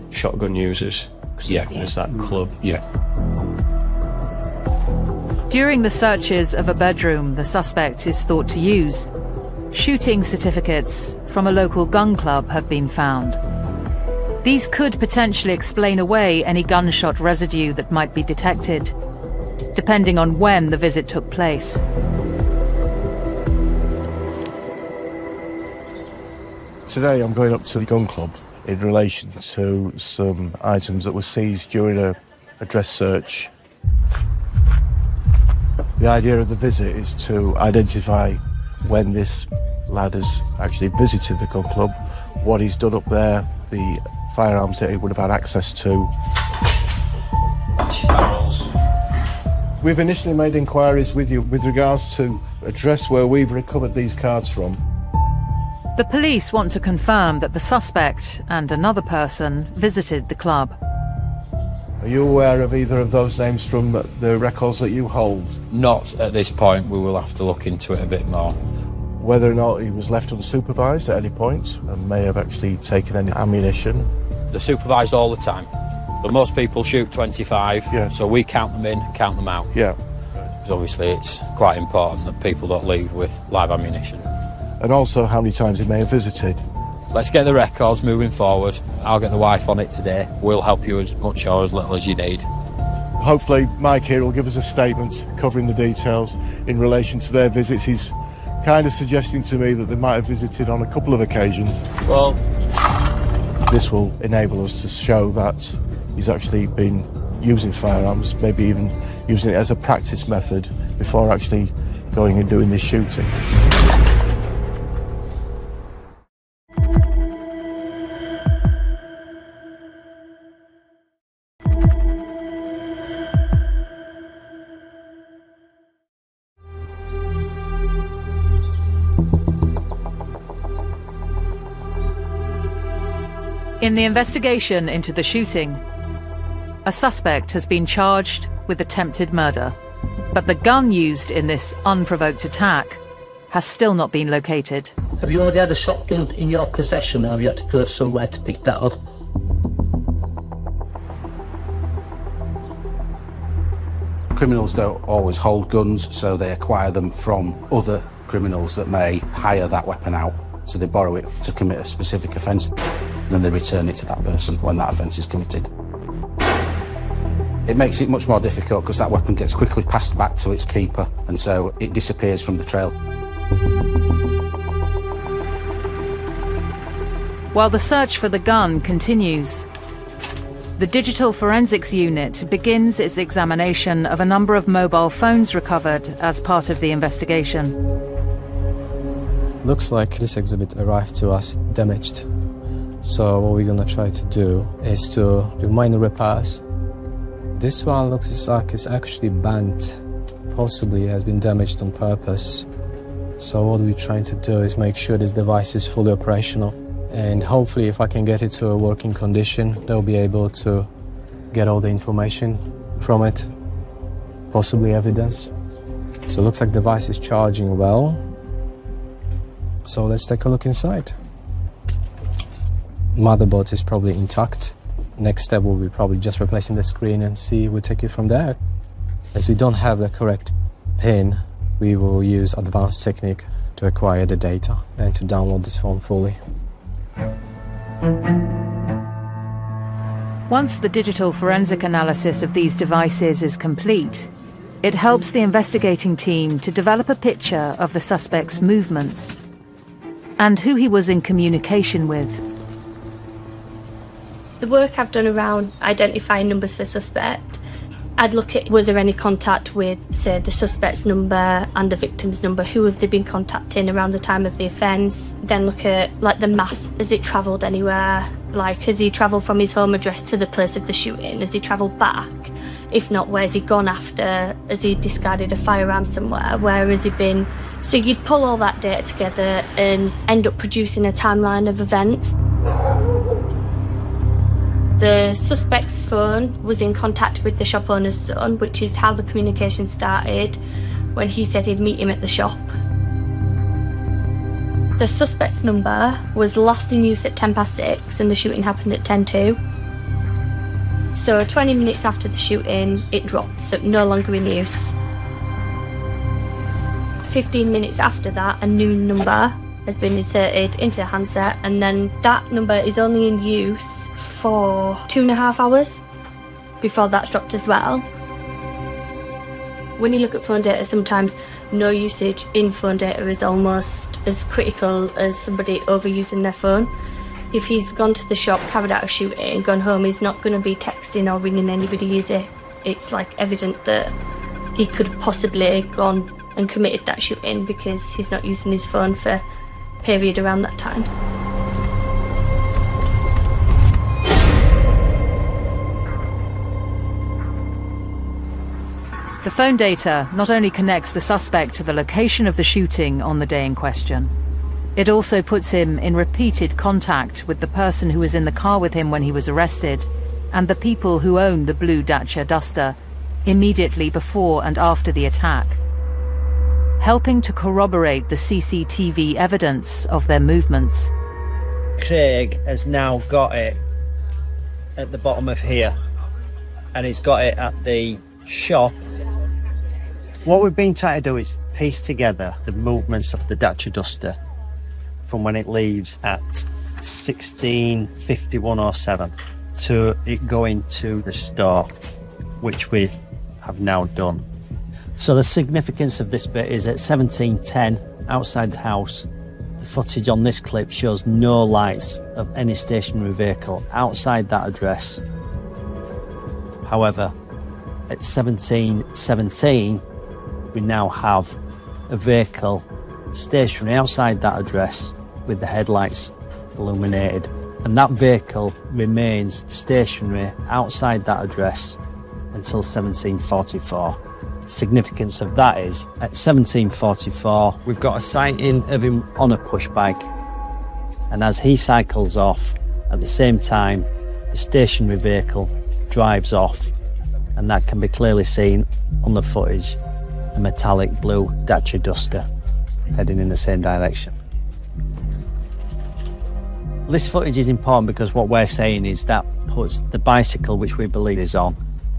shotgun users. There's that club. During the searches of a bedroom the suspect is thought to use, shooting certificates from a local gun club have been found. These could potentially explain away any gunshot residue that might be detected, depending on when the visit took place. Today I'm going up to the gun club in relation to some items that were seized during a dress search. The idea of the visit is to identify when this lad has actually visited the gun club, what he's done up there, the firearms that he would have had access to. We've initially made inquiries with you with regards to a address where we've recovered these cards from. The police want to confirm that the suspect and another person visited the club. Are you aware of either of those names from the records that you hold? Not at this point. We will have to look into it a bit more. Whether or not he was left unsupervised at any point and may have actually taken any ammunition? They're supervised all the time, but most people shoot 25, so we count them in, count them out. Because obviously it's quite important that people don't leave with live ammunition. And also how many times he may have visited? Let's get the records moving forward. I'll get the wife on it today. We'll help you as much or as little as you need. Hopefully Mike here will give us a statement covering the details in relation to their visits. He's kind of suggesting to me that they might have visited on a couple of occasions. Well, this will enable us to show that he's actually been using firearms, maybe even using it as a practice method before actually going and doing this shooting. In the investigation into the shooting, a suspect has been charged with attempted murder, but the gun used in this unprovoked attack has still not been located. Have you already had a shotgun in your possession, or have you had to go somewhere to pick that up? Criminals don't always hold guns, so they acquire them from other criminals that may hire that weapon out. So they borrow it to commit a specific offence, and then they return it to that person when that offence is committed. It makes it much more difficult because that weapon gets quickly passed back to its keeper, and so it disappears from the trail. While the search for the gun continues, the Digital Forensics Unit begins its examination of a number of mobile phones recovered as part of the investigation. Looks like this exhibit arrived to us damaged. So what we're gonna try to do is to do minor repairs. This one looks like it's actually bent. Possibly has been damaged on purpose. So what we're trying to do is make sure this device is fully operational, and hopefully if I can get it to a working condition, they'll be able to get all the information from it, possibly evidence. So it looks like the device is charging well. So let's take a look inside. Motherboard is probably intact. Next step will be probably just replacing the screen and see, we'll take it from there. As we don't have the correct pin, we will use advanced technique to acquire the data and to download this phone fully. Once the digital forensic analysis of these devices is complete, it helps the investigating team to develop a picture of the suspect's movements and who he was in communication with. The work I've done around identifying numbers for suspect, I'd look at were there any contact with, say, the suspect's number and the victim's number, who have they been contacting around the time of the offence. Then look at like the mass, has it travelled anywhere? Like, has he travelled from his home address to the place of the shooting? Has he travelled back? If not, where's he gone after? Has he discarded a firearm somewhere? Where has he been? So you'd pull all that data together and end up producing a timeline of events. The suspect's phone was in contact with the shop owner's son, which is how the communication started when he said he'd meet him at the shop. The suspect's number was last in use at 6:10 and the shooting happened at 10:02. So 20 minutes after the shooting, it dropped, so no longer in use. 15 minutes after that, a new number has been inserted into the handset, and then that number is only in use for 2.5 hours before that's dropped as well. When you look at phone data, sometimes no usage in phone data is almost as critical as somebody overusing their phone. If he's gone to the shop, carried out a shooting, gone home, he's not going to be texting or ringing anybody, is he? It's like evident that he could have possibly gone and committed that shooting because he's not using his phone for a period around that time. The phone data not only connects the suspect to the location of the shooting on the day in question, it also puts him in repeated contact with the person who was in the car with him when he was arrested and the people who owned the blue Dacia Duster immediately before and after the attack, helping to corroborate the CCTV evidence of their movements. Craig has now got it at the bottom of here, and he's got it at the shop. What we've been trying to do is piece together the movements of the Dacia Duster from when it leaves at 16:51:07 to it going to the store, which we have now done. So the significance of this bit is at 17:10 outside the house, the footage on this clip shows no lights of any stationary vehicle outside that address. However, at 17:17 we now have a vehicle stationary outside that address with the headlights illuminated, and that vehicle remains stationary outside that address until 17:44. The significance of that is at 17:44 we've got a sighting of him on a push bike, and as he cycles off at the same time the stationary vehicle drives off, and that can be clearly seen on the footage, a metallic blue Dacia Duster heading in the same direction. This footage is important because what we're saying is that puts the bicycle, which we believe is on,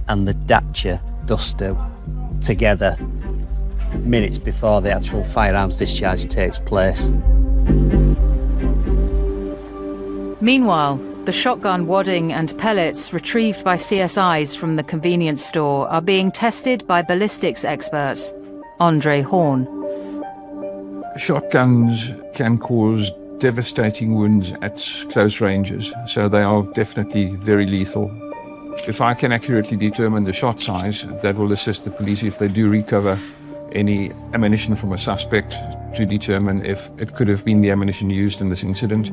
and the Dacia Duster together minutes before the actual firearms discharge takes place. Meanwhile, the shotgun wadding and pellets retrieved by CSIs from the convenience store are being tested by ballistics expert Andre Horn. Shotguns can cause devastating wounds at close ranges, so they are definitely very lethal. If I can accurately determine the shot size, that will assist the police if they do recover any ammunition from a suspect to determine if it could have been the ammunition used in this incident.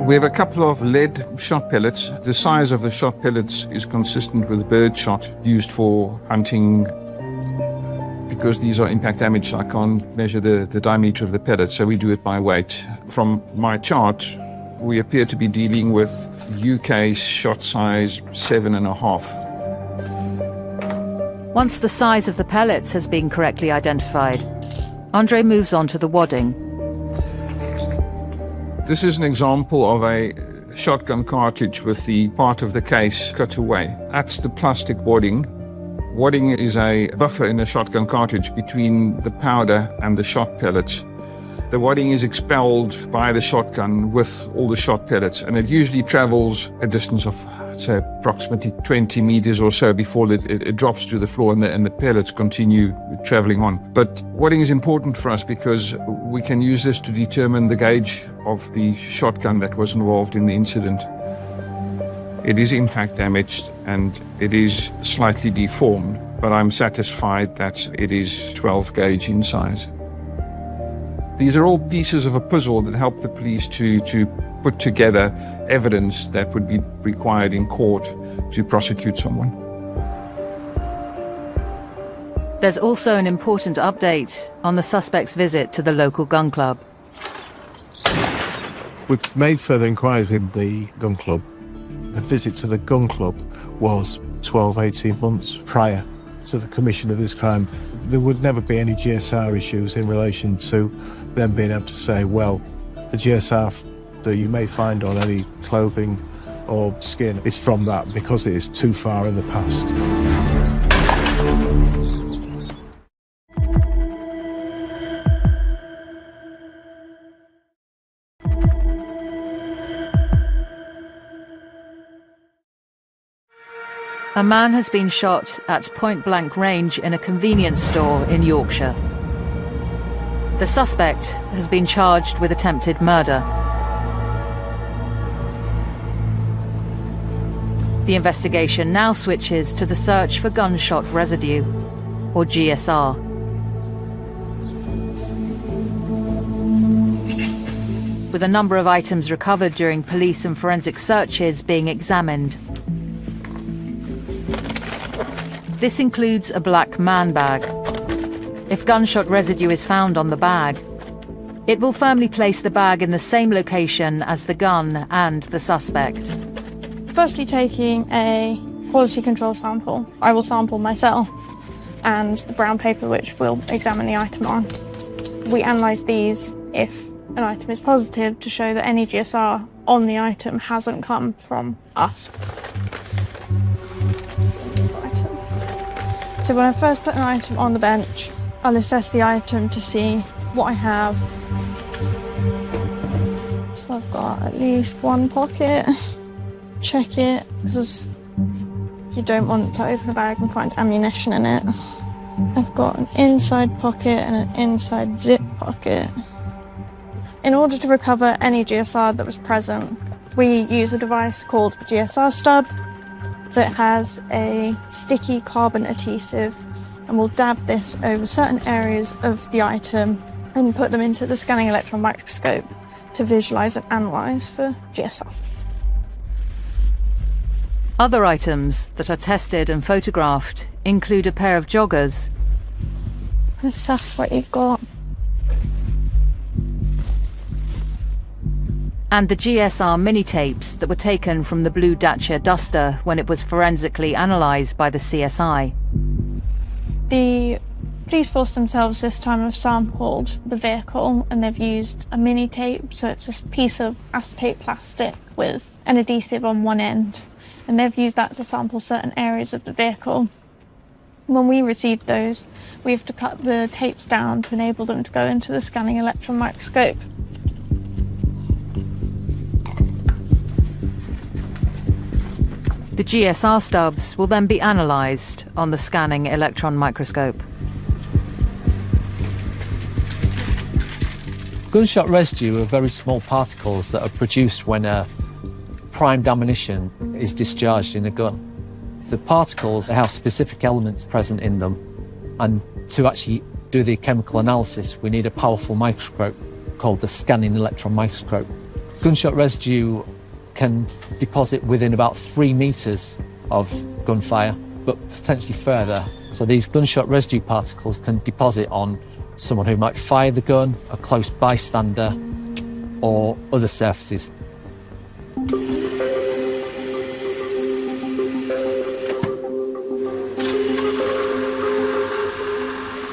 We have a couple of lead shot pellets. The size of the shot pellets is consistent with bird shot used for hunting because these are impact damaged, I can't measure the diameter of the pellet, so we do it by weight. From my chart, we appear to be dealing with UK shot size 7.5. Once the size of the pellets has been correctly identified, Andre moves on to the wadding. This is an example of a shotgun cartridge with the part of the case cut away. That's the plastic wadding. Wadding is a buffer in a shotgun cartridge between the powder and the shot pellets. The wadding is expelled by the shotgun with all the shot pellets, and it usually travels a distance of, say, approximately 20 meters or so before it drops to the floor and the pellets continue traveling on. But wadding is important for us because we can use this to determine the gauge of the shotgun that was involved in the incident. It is impact damaged and it is slightly deformed, but I'm satisfied that it is 12 gauge in size. These are all pieces of a puzzle that help the police to put together evidence that would be required in court to prosecute someone. There's also an important update on the suspect's visit to the local gun club. We've made further inquiries with the gun club. The visit to the gun club was 12-18 months prior to the commission of this crime. There would never be any GSR issues in relation to them being able to say, well, the GSR that you may find on any clothing or skin is from that, because it is too far in the past. A man has been shot at point-blank range in a convenience store in Yorkshire. The suspect has been charged with attempted murder. The investigation now switches to the search for gunshot residue, or GSR. With a number of items recovered during police and forensic searches being examined. This includes a black man bag. If gunshot residue is found on the bag, it will firmly place the bag in the same location as the gun and the suspect. Firstly, taking a quality control sample. I will sample myself and the brown paper which we'll examine the item on. We analyse these if an item is positive to show that any GSR on the item hasn't come from us. So when I first put an item on the bench, I'll assess the item to see what I have. So I've got at least one pocket. Check it, because you don't want to open a bag and find ammunition in it. I've got an inside pocket and an inside zip pocket. In order to recover any GSR that was present, we use a device called a GSR stub that has a sticky carbon adhesive, and we'll dab this over certain areas of the item and put them into the scanning electron microscope to visualise and analyse for GSR. Other items that are tested and photographed include a pair of joggers. Assess what you've got. And the GSR mini-tapes that were taken from the blue Dacia Duster when it was forensically analysed by the CSI. The police force themselves this time have sampled the vehicle, and they've used a mini-tape, so it's a piece of acetate plastic with an adhesive on one end, and they've used that to sample certain areas of the vehicle. When we receive those, we have to cut the tapes down to enable them to go into the scanning electron microscope. The GSR stubs will then be analysed on the scanning electron microscope. Gunshot residue are very small particles that are produced when a primed ammunition is discharged in a gun. The particles have specific elements present in them, and to actually do the chemical analysis we need a powerful microscope called the scanning electron microscope. Gunshot residue can deposit within about 3 meters of gunfire, but potentially further. So these gunshot residue particles can deposit on someone who might fire the gun, a close bystander, or other surfaces.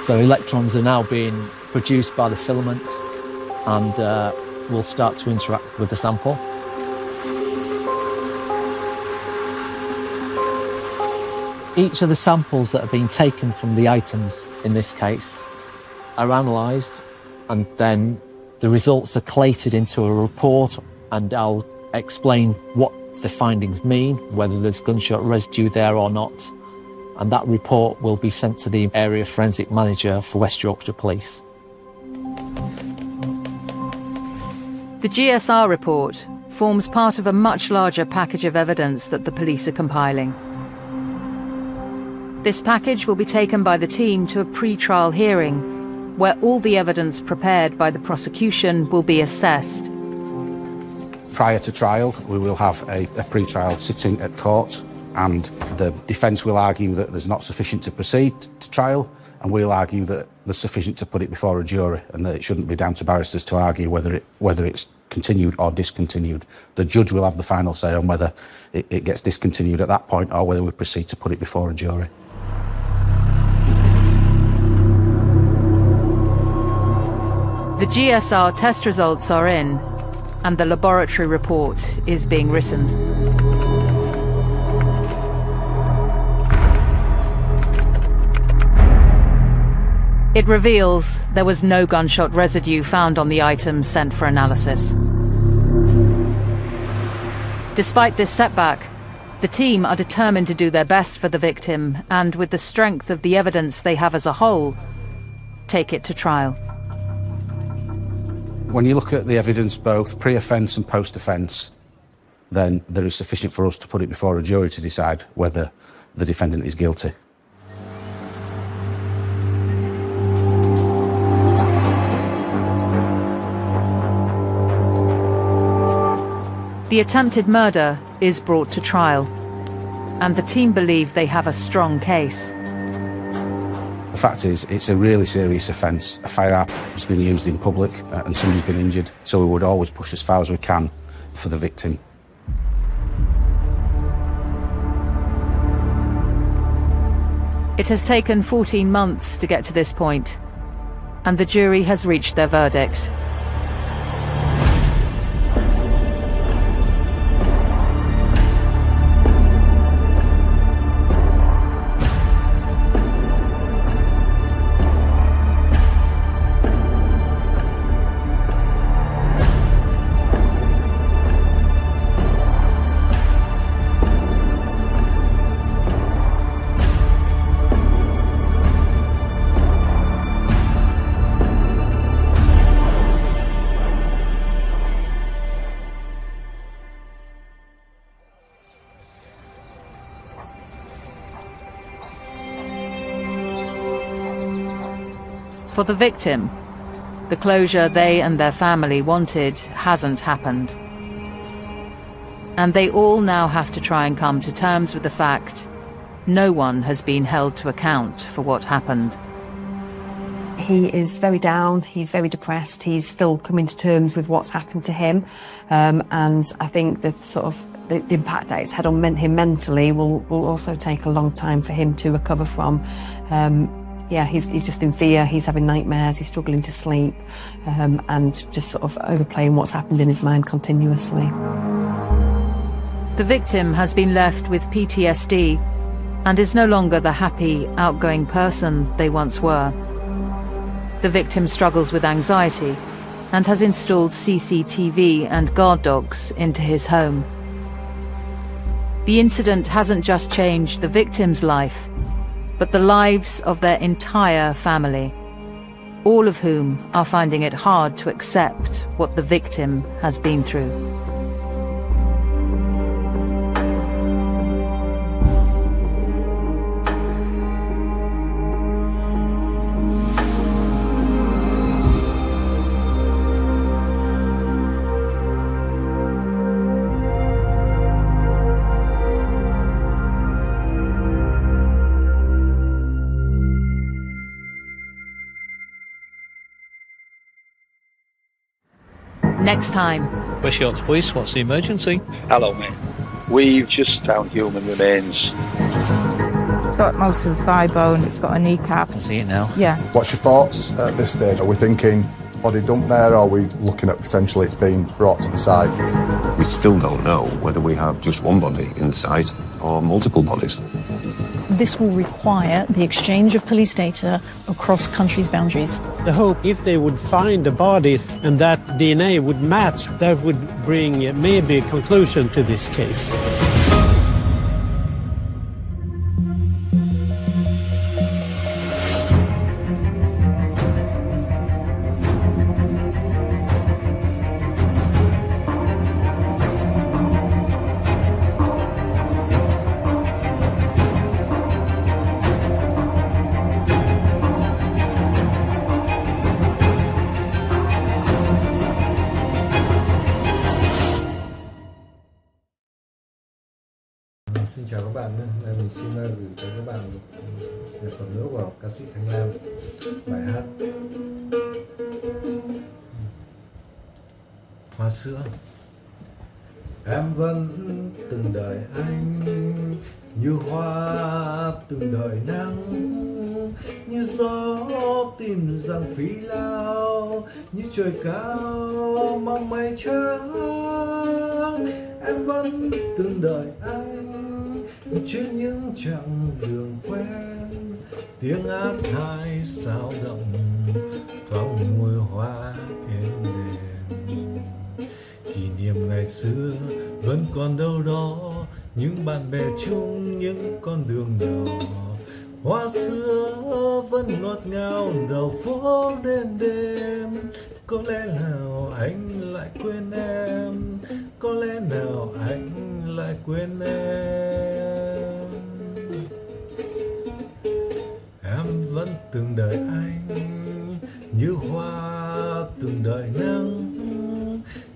So electrons are now being produced by the filament and will start to interact with the sample. Each of the samples that have been taken from the items in this case are analysed, and then the results are collated into a report, and I'll explain what the findings mean, whether there's gunshot residue there or not, and that report will be sent to the area forensic manager for West Yorkshire Police. The GSR report forms part of a much larger package of evidence that the police are compiling. This package will be taken by the team to a pre-trial hearing, where all the evidence prepared by the prosecution will be assessed. Prior to trial, we will have a pre-trial sitting at court, and the defence will argue that there's not sufficient to proceed to trial, and we'll argue that there's sufficient to put it before a jury, and that it shouldn't be down to barristers to argue whether it's continued or discontinued. The judge will have the final say on whether it gets discontinued at that point or whether we proceed to put it before a jury. The GSR test results are in, and the laboratory report is being written. It reveals there was no gunshot residue found on the items sent for analysis. Despite this setback, the team are determined to do their best for the victim and, with the strength of the evidence they have as a whole, take it to trial. When you look at the evidence, both pre-offence and post-offence, then there is sufficient for us to put it before a jury to decide whether the defendant is guilty. The attempted murder is brought to trial, and the team believe they have a strong case. The fact is, it's a really serious offence. A firearm has been used in public and somebody's been injured, so we would always push as far as we can for the victim. It has taken 14 months to get to this point, and the jury has reached their verdict. For the victim, the closure they and their family wanted hasn't happened. And they all now have to try and come to terms with the fact no one has been held to account for what happened. He is very down, he's very depressed, he's still coming to terms with what's happened to him, and I think that sort of the impact that it's had on him mentally will also take a long time for him to recover from. Yeah, he's just in fear, he's having nightmares, he's struggling to sleep, and just sort of overplaying what's happened in his mind continuously. The victim has been left with PTSD and is no longer the happy, outgoing person they once were. The victim struggles with anxiety and has installed CCTV and guard dogs into his home. The incident hasn't just changed the victim's life, but the lives of their entire family, all of whom are finding it hard to accept what the victim has been through. Next time. West Yorks Police, what's the emergency? Hello, mate. We've just found human remains. It's got most of the thigh bone, it's got a kneecap. I can see it now. Yeah. What's your thoughts at this stage? Are we thinking body dump there, or are we looking at potentially it's being brought to the site? We still don't know whether we have just one body in the site or multiple bodies. This will require the exchange of police data across countries' boundaries. The hope, if they would find the bodies and that DNA would match, that would bring maybe a conclusion to this case. Xin chào các bạn nhé. Đây mình xin gửi tới các bạn một nhạc phẩm nữa của ca sĩ Thanh Lam, bài hát Hoa Sữa. Em vẫn từng đợi anh như hoa từng đợi nắng, như gió tìm rằng phi lao, như trời cao mong mây trắng. Em vẫn từng đợi anh trên những chặng đường quen, tiếng hát hai sao động thoáng mùi hoa êm đềm. Kỷ niệm ngày xưa vẫn còn đâu đó, những bạn bè chung những con đường nhỏ. Hoa sữa vẫn ngọt ngào đầu phố đêm đêm. Có lẽ nào anh lại quên em, có lẽ nào anh lại quên em. Em vẫn từng đợi anh như hoa từng đợi nắng,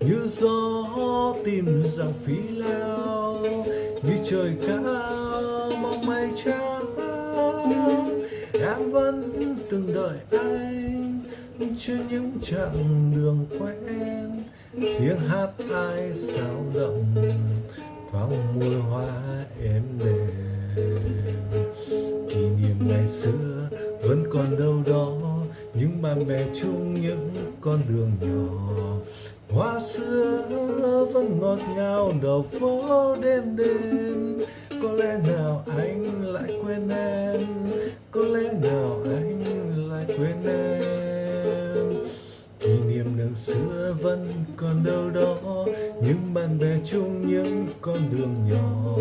như gió tìm rằng phi lao, như trời cao mong mây trắng. Em vẫn từng đợi anh trên những chặng đường quen, tiếng hát ai sao động thoáng mùi hoa êm đềm. Kỷ niệm ngày xưa vẫn còn đâu đó, những bạn bè chung những con đường nhỏ. Hoa sữa vẫn ngọt ngào đầu phố đêm đêm. Có lẽ nào anh lại quên em, có lẽ nào anh lại quên em. Kỷ niệm năm xưa vẫn còn đâu đó, những bạn bè chung những con đường nhỏ.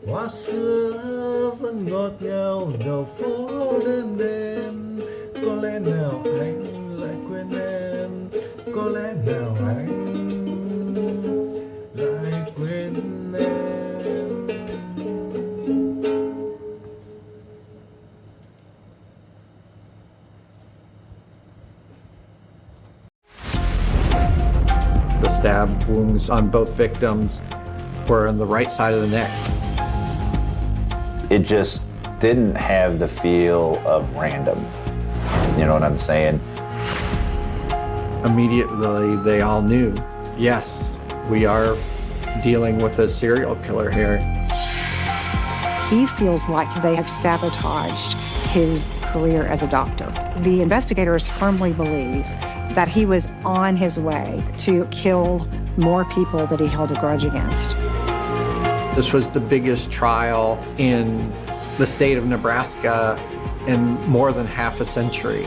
Hoa sữa vẫn ngọt ngào đầu phố đêm đêm. Có lẽ nào anh lại quên em, có lẽ nào anh lại quên em. The stab wounds on both victims were on the right side of the neck. It just didn't have the feel of random. You know what I'm saying? Immediately, they all knew, yes, we are dealing with a serial killer here. He feels like they have sabotaged his career as a doctor. The investigators firmly believe that he was on his way to kill more people that he held a grudge against. This was the biggest trial in the state of Nebraska in more than half a century.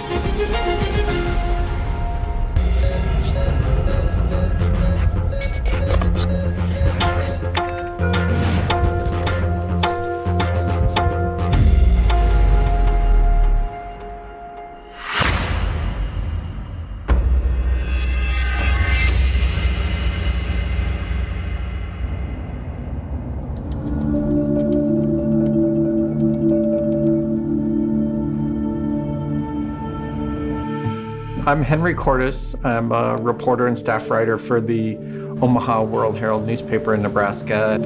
I'm Henry Cordes. I'm a reporter and staff writer for the Omaha World Herald newspaper in Nebraska.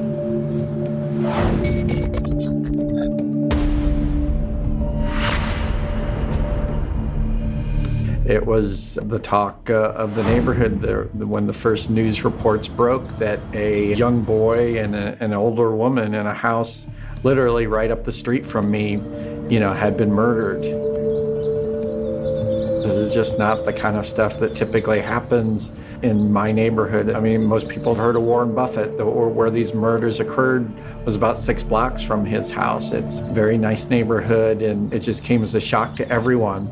It was the talk of the neighborhood when the first news reports broke that a young boy and an older woman in a house literally right up the street from me, had been murdered. This is just not the kind of stuff that typically happens in my neighborhood. I mean, most people have heard of Warren Buffett, where these murders occurred was about 6 blocks from his house. It's a very nice neighborhood, and it just came as a shock to everyone.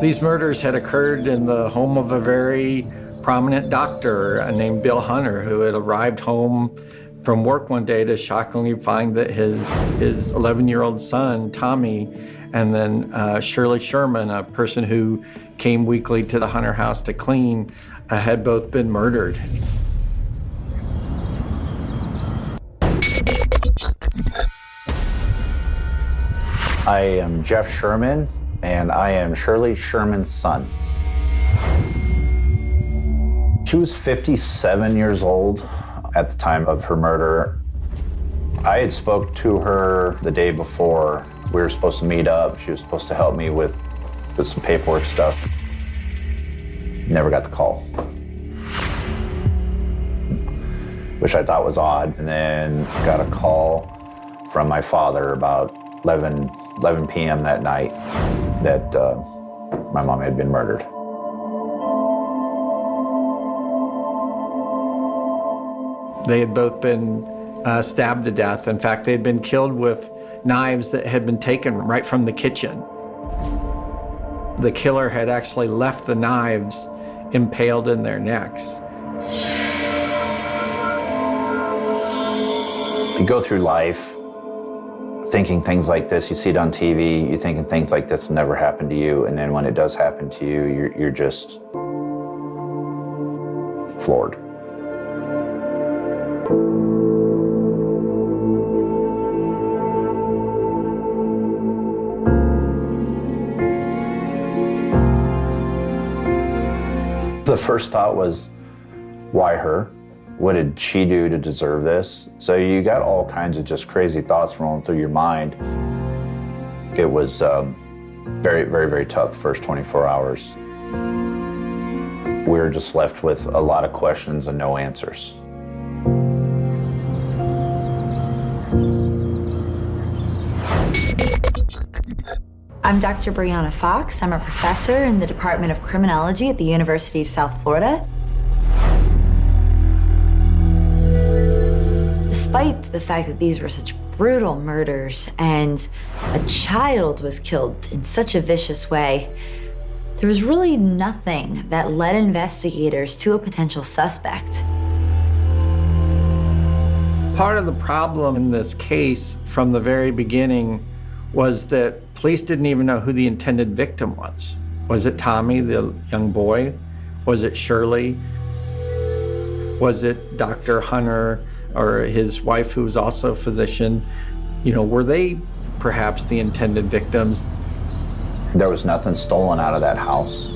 These murders had occurred in the home of a very prominent doctor named Bill Hunter, who had arrived home from work one day to shockingly find that his 11-year-old son, Tommy, and then Shirley Sherman, a person who came weekly to the Hunter house to clean, had both been murdered. I am Jeff Sherman, and I am Shirley Sherman's son. She was 57 years old at the time of her murder. I had spoke to her the day before. We were supposed to meet up. She was supposed to help me with some paperwork stuff. Never got the call, which I thought was odd. And then got a call from my father about 11 p.m. that night that my mom had been murdered. They had both been stabbed to death. In fact, they had been killed with knives that had been taken right from the kitchen. The killer had actually left the knives impaled in their necks. You go through life thinking things like this, you see it on TV, you're thinking things like this never happened to you, and then when it does happen to you, you're just floored. The first thought was, why her? What did she do to deserve this? So you got all kinds of just crazy thoughts rolling through your mind. It was very, very, very tough the first 24 hours. We were just left with a lot of questions and no answers. I'm Dr. Brianna Fox. I'm a professor in the Department of Criminology at the University of South Florida. Despite the fact that these were such brutal murders and a child was killed in such a vicious way, there was really nothing that led investigators to a potential suspect. Part of the problem in this case from the very beginning was that police didn't even know who the intended victim was. Was it Tommy, the young boy? Was it Shirley? Was it Dr. Hunter or his wife, who was also a physician? Were they perhaps the intended victims? There was nothing stolen out of that house.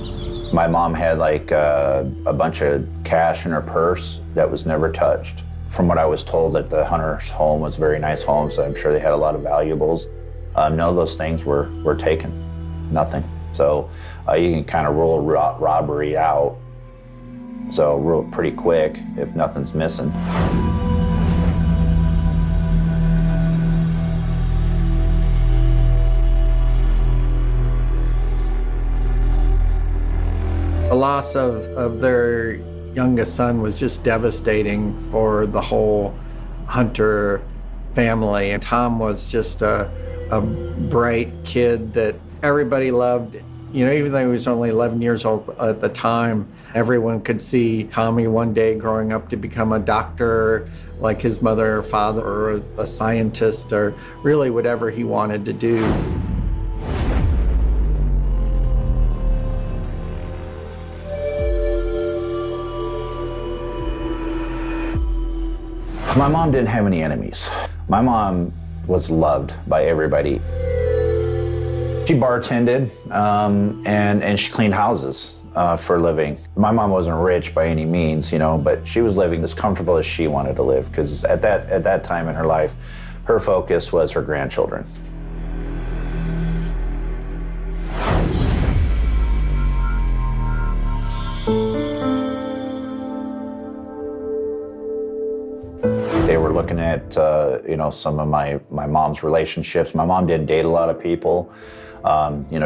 My mom had a bunch of cash in her purse that was never touched. From what I was told, that the Hunter's home was a very nice home, so I'm sure they had a lot of valuables. None of those things were taken, nothing. So you can kind of rule robbery out. So rule it pretty quick if nothing's missing. The loss of their youngest son was just devastating for the whole Hunter family. And Tom was just a bright kid that everybody loved. Even though he was only 11 years old at the time, everyone could see Tommy one day growing up to become a doctor like his mother or father, or a scientist, or really whatever he wanted to do. My mom didn't have any enemies. My mom was loved by everybody. She bartended and she cleaned houses for a living. My mom wasn't rich by any means, but she was living as comfortable as she wanted to live, because at that time in her life, her focus was her grandchildren. at, some of my mom's relationships. My mom didn't date a lot of people.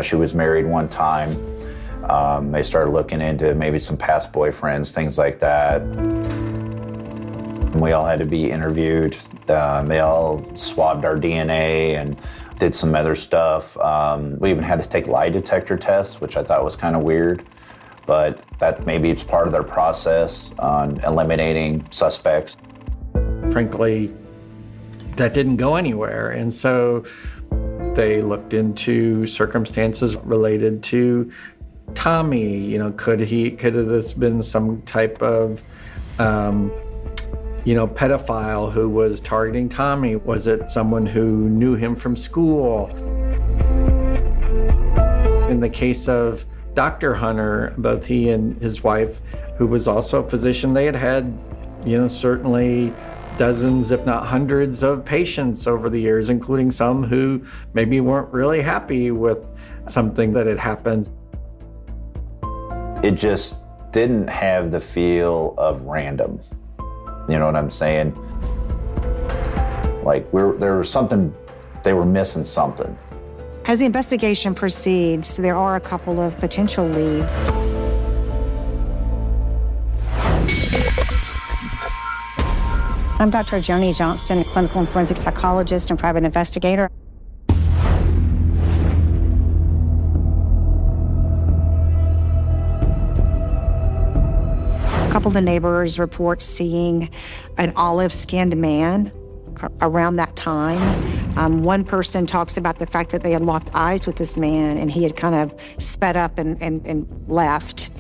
She was married one time. They started looking into maybe some past boyfriends, things like that. We all had to be interviewed. They all swabbed our DNA and did some other stuff. We even had to take lie detector tests, which I thought was kind of weird, but that maybe it's part of their process on eliminating suspects. Frankly, that didn't go anywhere, and so they looked into circumstances related to Tommy. Could have this been some type of pedophile who was targeting Tommy? Was it someone who knew him from school? In the case of Dr. Hunter, both he and his wife, who was also a physician, they had certainly dozens, if not hundreds, of patients over the years, including some who maybe weren't really happy with something that had happened. It just didn't have the feel of random. You know what I'm saying? Like there was something, they were missing something. As the investigation proceeds, there are a couple of potential leads. I'm Dr. Joni Johnston, a clinical and forensic psychologist and private investigator. A couple of the neighbors report seeing an olive-skinned man around that time. One person talks about the fact that they had locked eyes with this man and he had kind of sped up and left.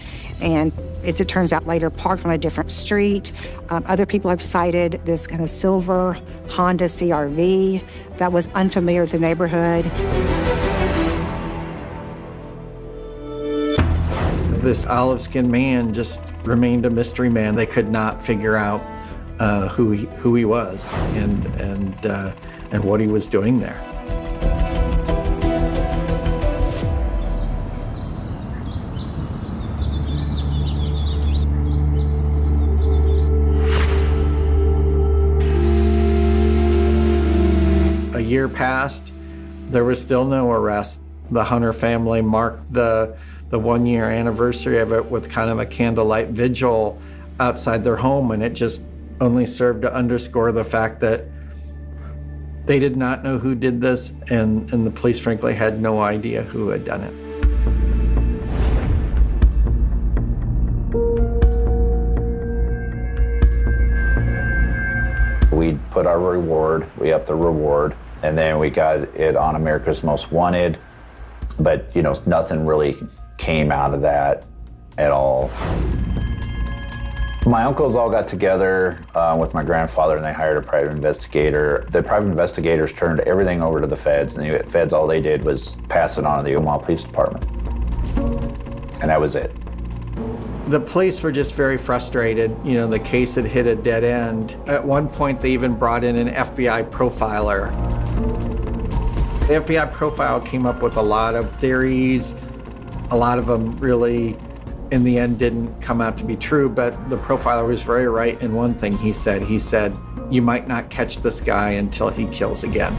And as it turns out later, parked on a different street. Other people have cited this kind of silver Honda CR-V that was unfamiliar with the neighborhood. This olive-skinned man just remained a mystery man. They could not figure out who he was and what he was doing there. A year passed, there was still no arrest. The Hunter family marked the 1-year anniversary of it with kind of a candlelight vigil outside their home, and it just only served to underscore the fact that they did not know who did this, and the police frankly had no idea who had done it. We put our reward, we upped the reward, and then we got it on America's Most Wanted, but nothing really came out of that at all. My uncles all got together with my grandfather and they hired a private investigator. The private investigators turned everything over to the feds, and the feds, all they did was pass it on to the Omaha Police Department. And that was it. The police were just very frustrated. The case had hit a dead end. At one point, they even brought in an FBI profiler. The FBI profile came up with a lot of theories. A lot of them really, in the end, didn't come out to be true, but the profiler was very right in one thing he said. He said, you might not catch this guy until he kills again.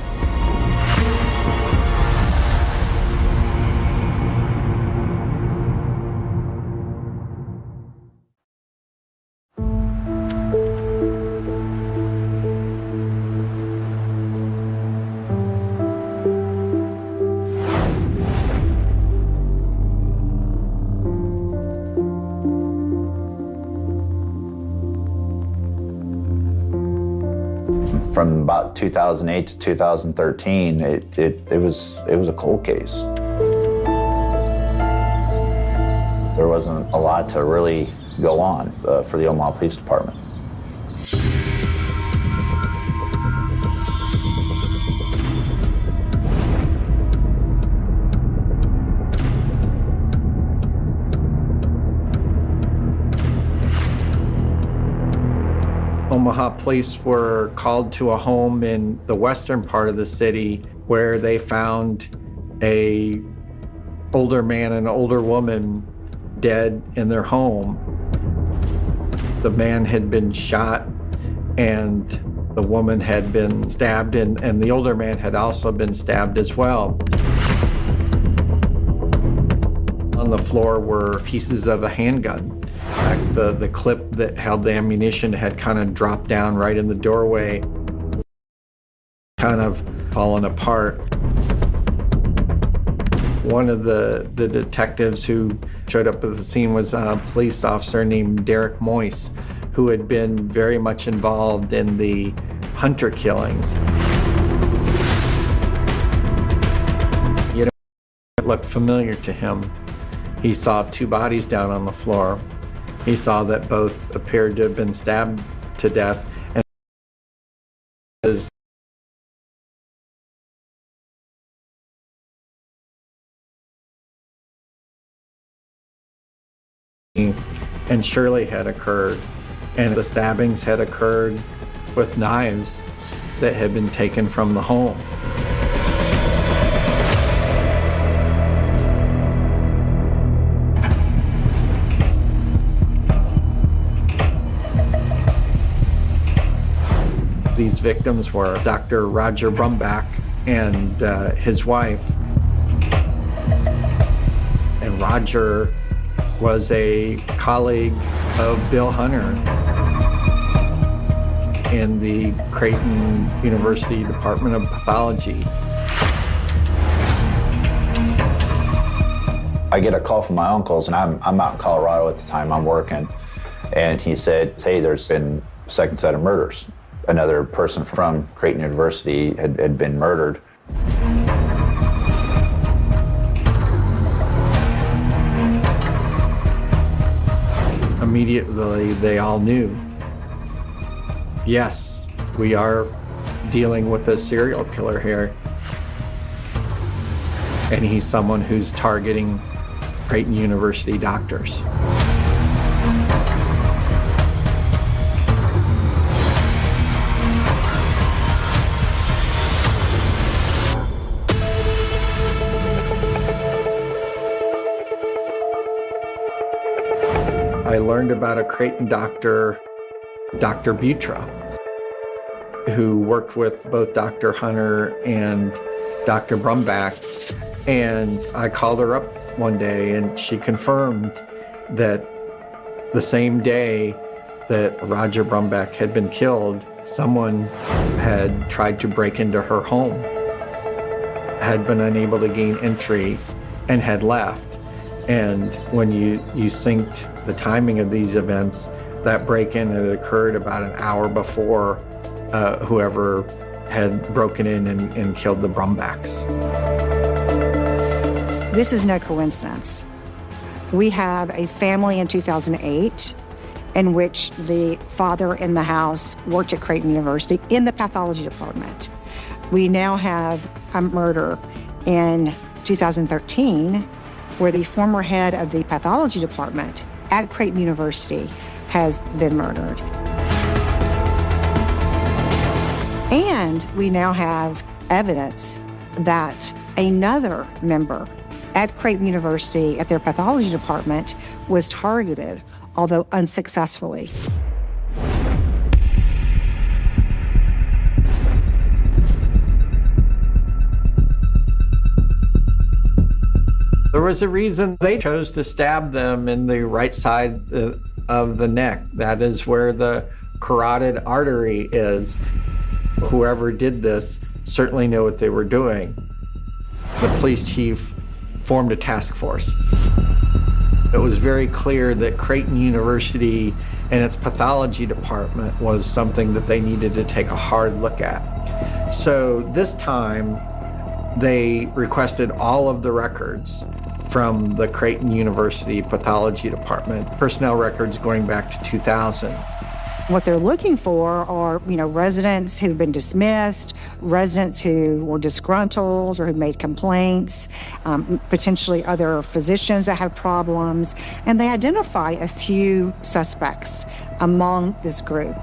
From about 2008 to 2013, it was a cold case. There wasn't a lot to really go on for the Omaha Police Department. Omaha police were called to a home in the western part of the city where they found an older man and an older woman dead in their home. The man had been shot and The woman had been stabbed, and the older man had also been stabbed as well. On the floor were pieces of a handgun. In fact, the clip that held the ammunition had kind of dropped down right in the doorway, kind of fallen apart. One of the detectives who showed up at the scene was a police officer named Derek Moyse, who had been very much involved in the Hunter killings. You know, it looked familiar to him. He saw two bodies down on the floor. He saw that both appeared to have been stabbed to death, and and surely had occurred, and the stabbings had occurred with knives that had been taken from the home. These victims were Dr. Roger Brumback and his wife. And Roger was a colleague of Bill Hunter in the Creighton University Department of Pathology. I get a call from my uncles, and I'm out in Colorado at the time, I'm working, and he said, hey, there's been a second set of murders. Another person from Creighton University had been murdered. Immediately, they all knew, yes, we are dealing with a serial killer here. And he's someone who's targeting Creighton University doctors. I learned about a Creighton doctor, Dr. Butra, who worked with both Dr. Hunter and Dr. Brumback. And I called her up one day, and she confirmed that the same day that Roger Brumback had been killed, someone had tried to break into her home, had been unable to gain entry, and had left. And when you synced the timing of these events, that break-in had occurred about an hour before whoever had broken in and killed the Brumbacks. This is no coincidence. We have a family in 2008 in which the father in the house worked at Creighton University in the pathology department. We now have a murder in 2013 where the former head of the pathology department at Creighton University has been murdered. And we now have evidence that another member at Creighton University at their pathology department was targeted, although unsuccessfully. There was a reason they chose to stab them in the right side of the neck. That is where the carotid artery is. Whoever did this certainly knew what they were doing. The police chief formed a task force. It was very clear that Creighton University and its pathology department was something that they needed to take a hard look at. So this time, they requested all of the records from the Creighton University Pathology Department, personnel records going back to 2000. What they're looking for are, residents who've been dismissed, residents who were disgruntled or who made complaints, potentially other physicians that had problems, and they identify a few suspects among this group.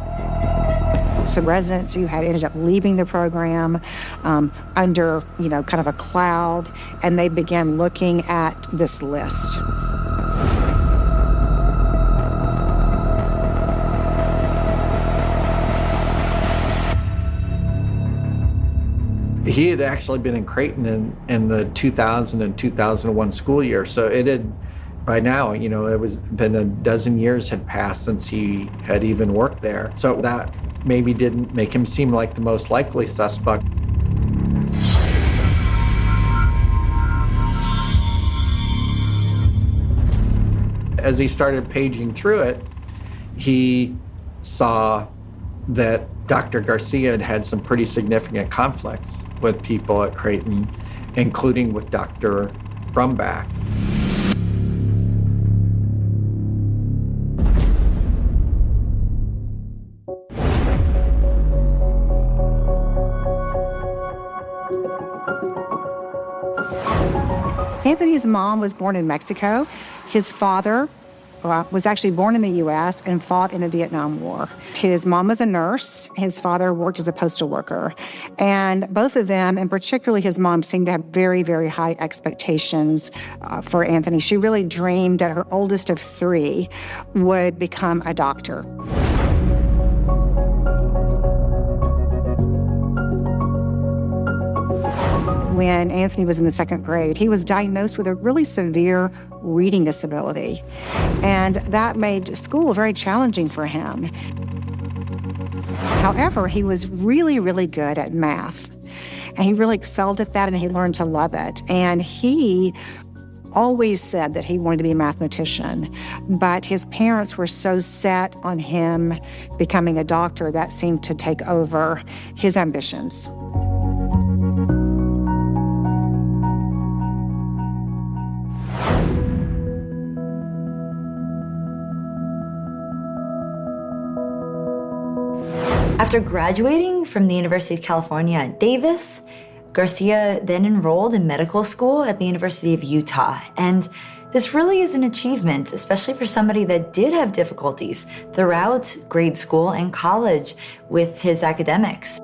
Some residents who had ended up leaving the program under, kind of a cloud, and they began looking at this list. He had actually been in Creighton in the 2000 and 2001 school year, so it had, by now, you know, it was been a dozen years had passed since he had even worked there. So that maybe didn't make him seem like the most likely suspect. As he started paging through it, he saw that Dr. Garcia had some pretty significant conflicts with people at Creighton, including with Dr. Brumbach. Anthony's mom was born in Mexico. His father was actually born in the U.S. and fought in the Vietnam War. His mom was a nurse. His father worked as a postal worker. And both of them, and particularly his mom, seemed to have very, very high expectations for Anthony. She really dreamed that her oldest of three would become a doctor. When Anthony was in the second grade, he was diagnosed with a really severe reading disability. And that made school very challenging for him. However, he was really, really good at math. And he really excelled at that, and he learned to love it. And he always said that he wanted to be a mathematician, but his parents were so set on him becoming a doctor that seemed to take over his ambitions. After graduating from the University of California at Davis, Garcia then enrolled in medical school at the University of Utah. And this really is an achievement, especially for somebody that did have difficulties throughout grade school and college with his academics.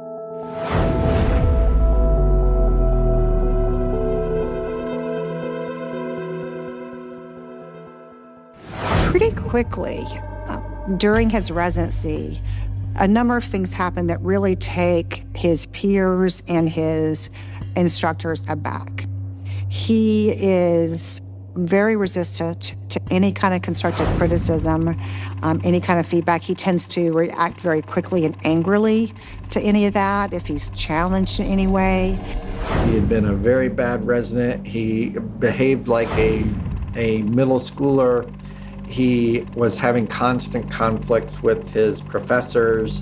Pretty quickly, during his residency, a number of things happen that really take his peers and his instructors aback. He is very resistant to any kind of constructive criticism, any kind of feedback. He tends to react very quickly and angrily to any of that if he's challenged in any way. He had been a very bad resident. He behaved like a middle schooler. He was having constant conflicts with his professors.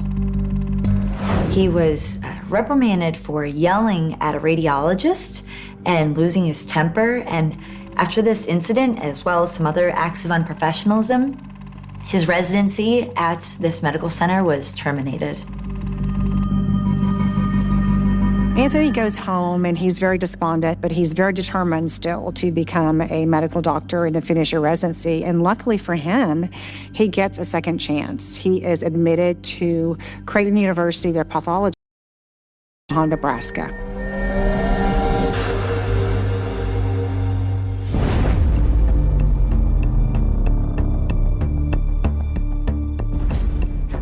He was reprimanded for yelling at a radiologist and losing his temper. And after this incident, as well as some other acts of unprofessionalism, his residency at this medical center was terminated. Anthony goes home and he's very despondent, but he's very determined still to become a medical doctor and to finish a residency. And luckily for him, he gets a second chance. He is admitted to Creighton University, their pathology in Nebraska.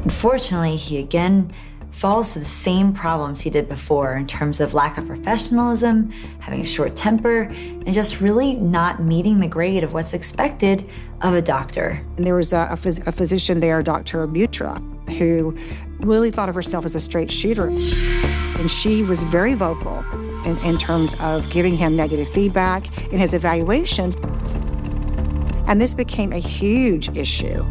Unfortunately, he again falls to the same problems he did before in terms of lack of professionalism, having a short temper, and just really not meeting the grade of what's expected of a doctor. And there was a physician there, Dr. Butra, who really thought of herself as a straight shooter. And she was very vocal in terms of giving him negative feedback in his evaluations. And this became a huge issue.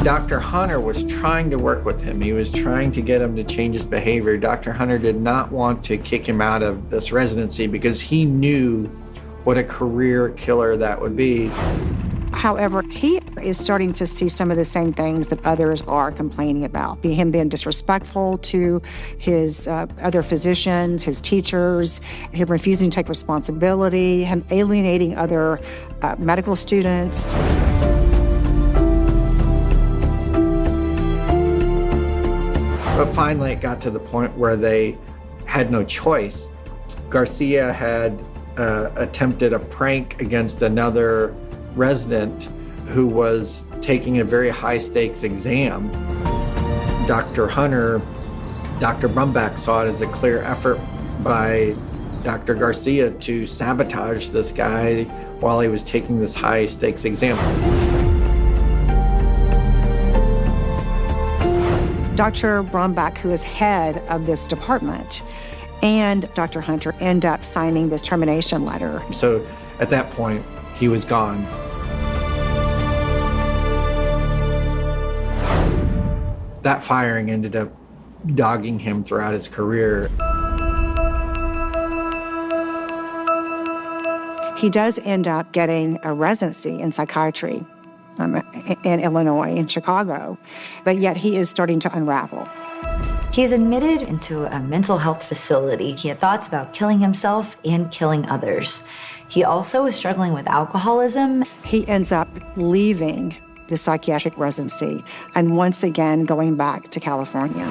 Dr. Hunter was trying to work with him. He was trying to get him to change his behavior. Dr. Hunter did not want to kick him out of this residency because he knew what a career killer that would be. However, he is starting to see some of the same things that others are complaining about. Him being disrespectful to his other physicians, his teachers, him refusing to take responsibility, him alienating other medical students. But finally, it got to the point where they had no choice. Garcia had attempted a prank against another resident who was taking a very high stakes exam. Dr. Hunter, Dr. Brumback saw it as a clear effort by Dr. Garcia to sabotage this guy while he was taking this high stakes exam. Dr. Brumback, who is head of this department, and Dr. Hunter end up signing this termination letter. So at that point, he was gone. That firing ended up dogging him throughout his career. He does end up getting a residency in psychiatry in Illinois, in Chicago, but yet he is starting to unravel. He's admitted into a mental health facility. He had thoughts about killing himself and killing others. He also was struggling with alcoholism. He ends up leaving the psychiatric residency and once again going back to California.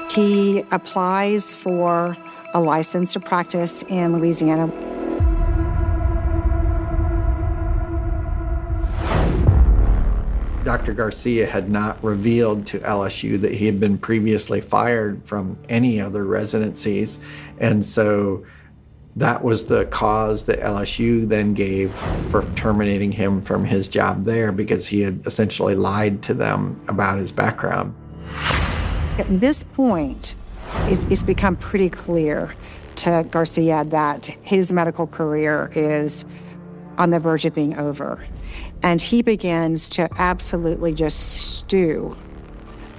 He applies for a license to practice in Louisiana. Dr. Garcia had not revealed to LSU that he had been previously fired from any other residencies. And so that was the cause that LSU then gave for terminating him from his job there, because he had essentially lied to them about his background. At this point, it's become pretty clear to Garcia that his medical career is on the verge of being over. And he begins to absolutely just stew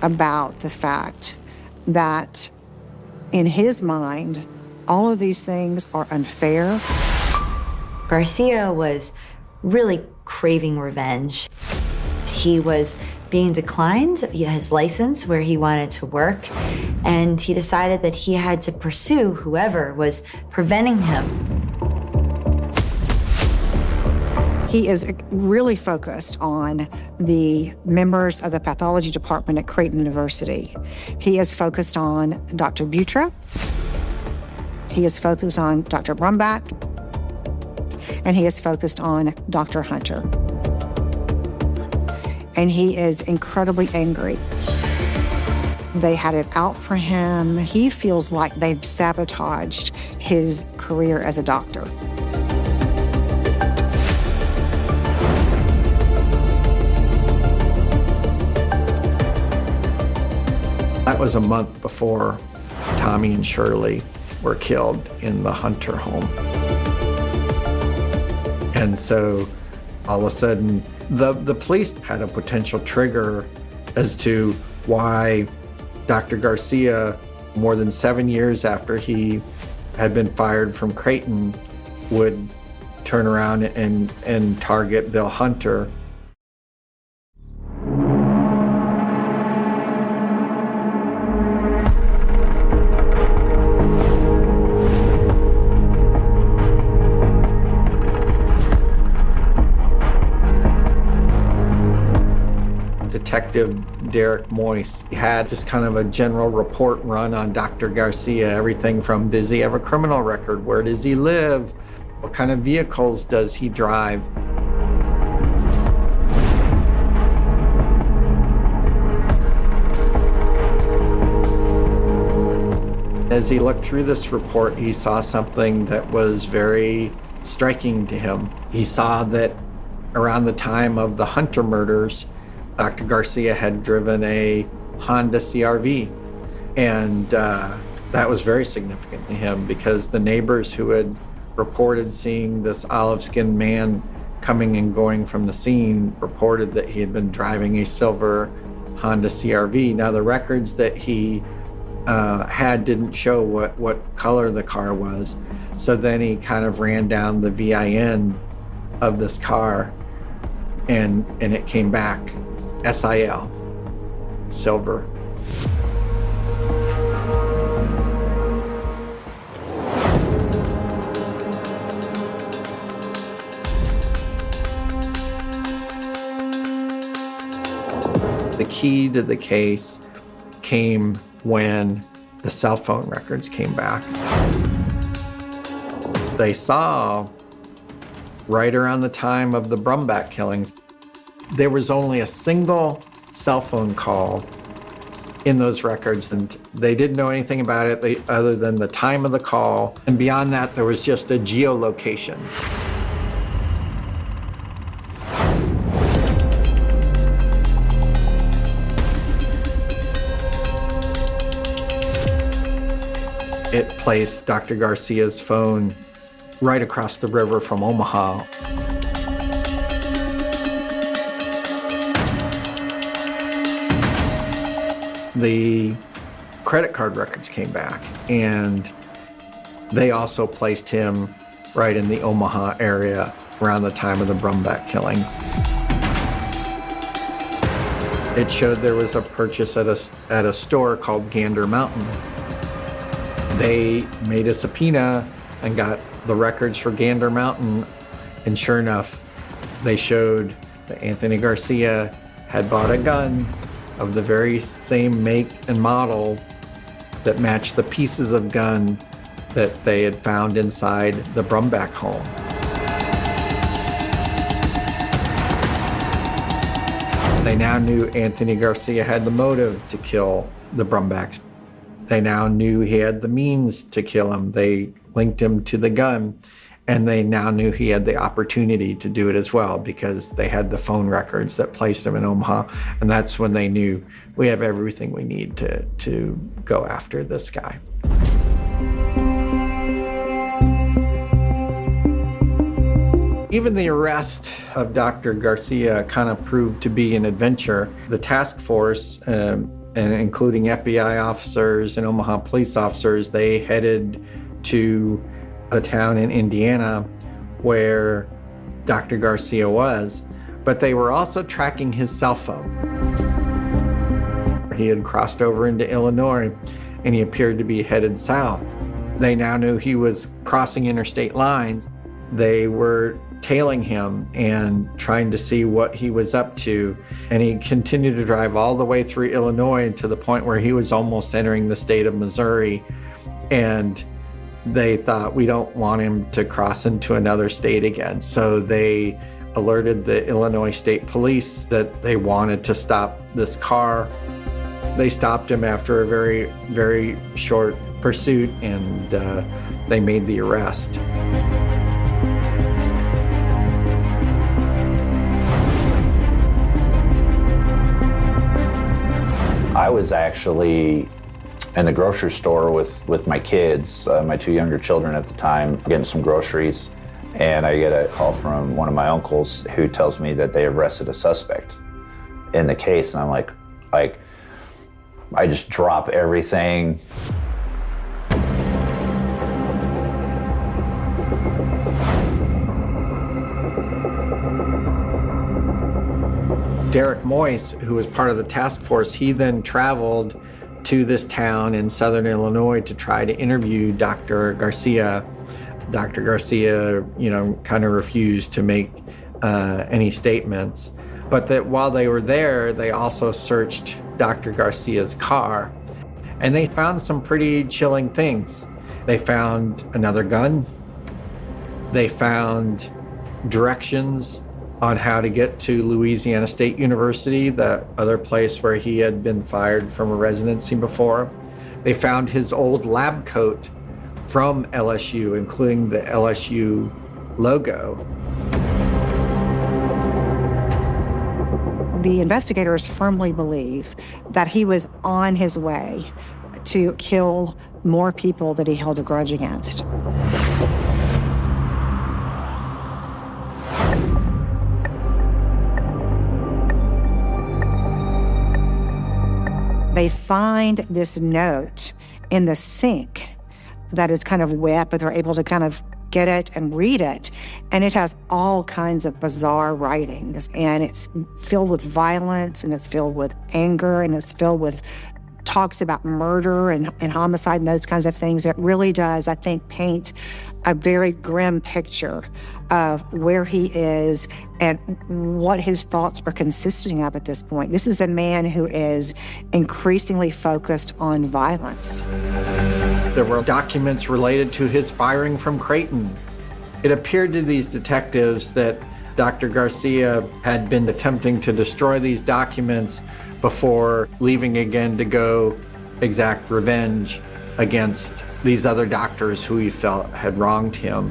about the fact that in his mind, all of these things are unfair. Garcia was really craving revenge. He was being declined his license where he wanted to work, and he decided that he had to pursue whoever was preventing him. He is really focused on the members of the pathology department at Creighton University. He is focused on Dr. Butra. He is focused on Dr. Brumback. And he is focused on Dr. Hunter. And he is incredibly angry. They had it out for him. He feels like they've sabotaged his career as a doctor. That was a month before Tommy and Shirley were killed in the Hunter home. And so all of a sudden, the police had a potential trigger as to why Dr. Garcia, more than 7 years after he had been fired from Creighton, would turn around and target Bill Hunter. Detective Derek Moyse had just kind of a general report run on Dr. Garcia, everything from does he have a criminal record, where does he live, what kind of vehicles does he drive. As he looked through this report, he saw something that was very striking to him. He saw that around the time of the Hunter murders, Dr. Garcia had driven a Honda CR-V, and that was very significant to him because the neighbors who had reported seeing this olive-skinned man coming and going from the scene reported that he had been driving a silver Honda CR-V. Now, the records that he had didn't show what color the car was, so then he kind of ran down the VIN of this car, and it came back SIL, silver. The key to the case came when the cell phone records came back. They saw, right around the time of the Brumbach killings, there was only a single cell phone call in those records, and they didn't know anything about it other than the time of the call. And beyond that, there was just a geolocation. It placed Dr. Garcia's phone right across the river from Omaha. The credit card records came back, and they also placed him right in the Omaha area around the time of the Brumbach killings. It showed there was a purchase at a store called Gander Mountain. They made a subpoena and got the records for Gander Mountain, and sure enough, they showed that Anthony Garcia had bought a gun of the very same make and model that matched the pieces of gun that they had found inside the Brumbach home. They now knew Anthony Garcia had the motive to kill the Brumbachs. They now knew he had the means to kill him. They linked him to the gun, and they now knew he had the opportunity to do it as well because they had the phone records that placed him in Omaha. And that's when they knew we have everything we need to go after this guy. Even the arrest of Dr. Garcia kind of proved to be an adventure. The task force, and including FBI officers and Omaha police officers, they headed to a town in Indiana where Dr. Garcia was, but they were also tracking his cell phone. He had crossed over into Illinois, and he appeared to be headed south. They now knew he was crossing interstate lines. They were tailing him and trying to see what he was up to. And he continued to drive all the way through Illinois to the point where he was almost entering the state of Missouri. And they thought, we don't want him to cross into another state again. So they alerted the Illinois State Police that they wanted to stop this car. They stopped him after a very, very short pursuit, and they made the arrest. I was actually in the grocery store with my kids, my two younger children at the time, getting some groceries, and I get a call from one of my uncles who tells me that they arrested a suspect in the case, and I'm like I just drop everything. Derek Moyse, who was part of the task force, he then traveled to this town in southern Illinois to try to interview Dr. Garcia. Dr. Garcia, kind of refused to make any statements. But that while they were there, they also searched Dr. Garcia's car, and they found some pretty chilling things. They found another gun. They found directions on how to get to Louisiana State University, the other place where he had been fired from a residency before. They found his old lab coat from LSU, including the LSU logo. The investigators firmly believe that he was on his way to kill more people that he held a grudge against. They find this note in the sink that is kind of wet, but they're able to kind of get it and read it. And it has all kinds of bizarre writings. And it's filled with violence, and it's filled with anger, and it's filled with talks about murder and homicide and those kinds of things, it really does, I think, paint a very grim picture of where he is and what his thoughts are consisting of at this point. This is a man who is increasingly focused on violence. There were documents related to his firing from Creighton. It appeared to these detectives that Dr. Garcia had been attempting to destroy these documents before leaving again to go exact revenge against these other doctors who he felt had wronged him.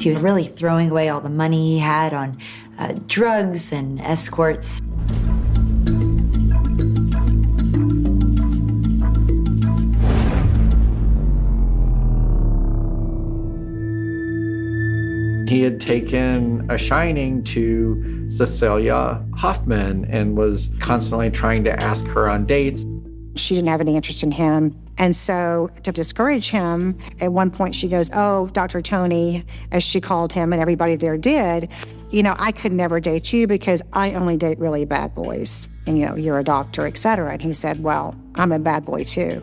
He was really throwing away all the money he had on drugs and escorts. He had taken a shining to Cecilia Hoffman and was constantly trying to ask her on dates. She didn't have any interest in him. And so to discourage him, at one point she goes, "Oh, Dr. Tony," as she called him, and everybody there did, "you know, I could never date you because I only date really bad boys. And, you know, you're a doctor, et cetera." And he said, "Well, I'm a bad boy too."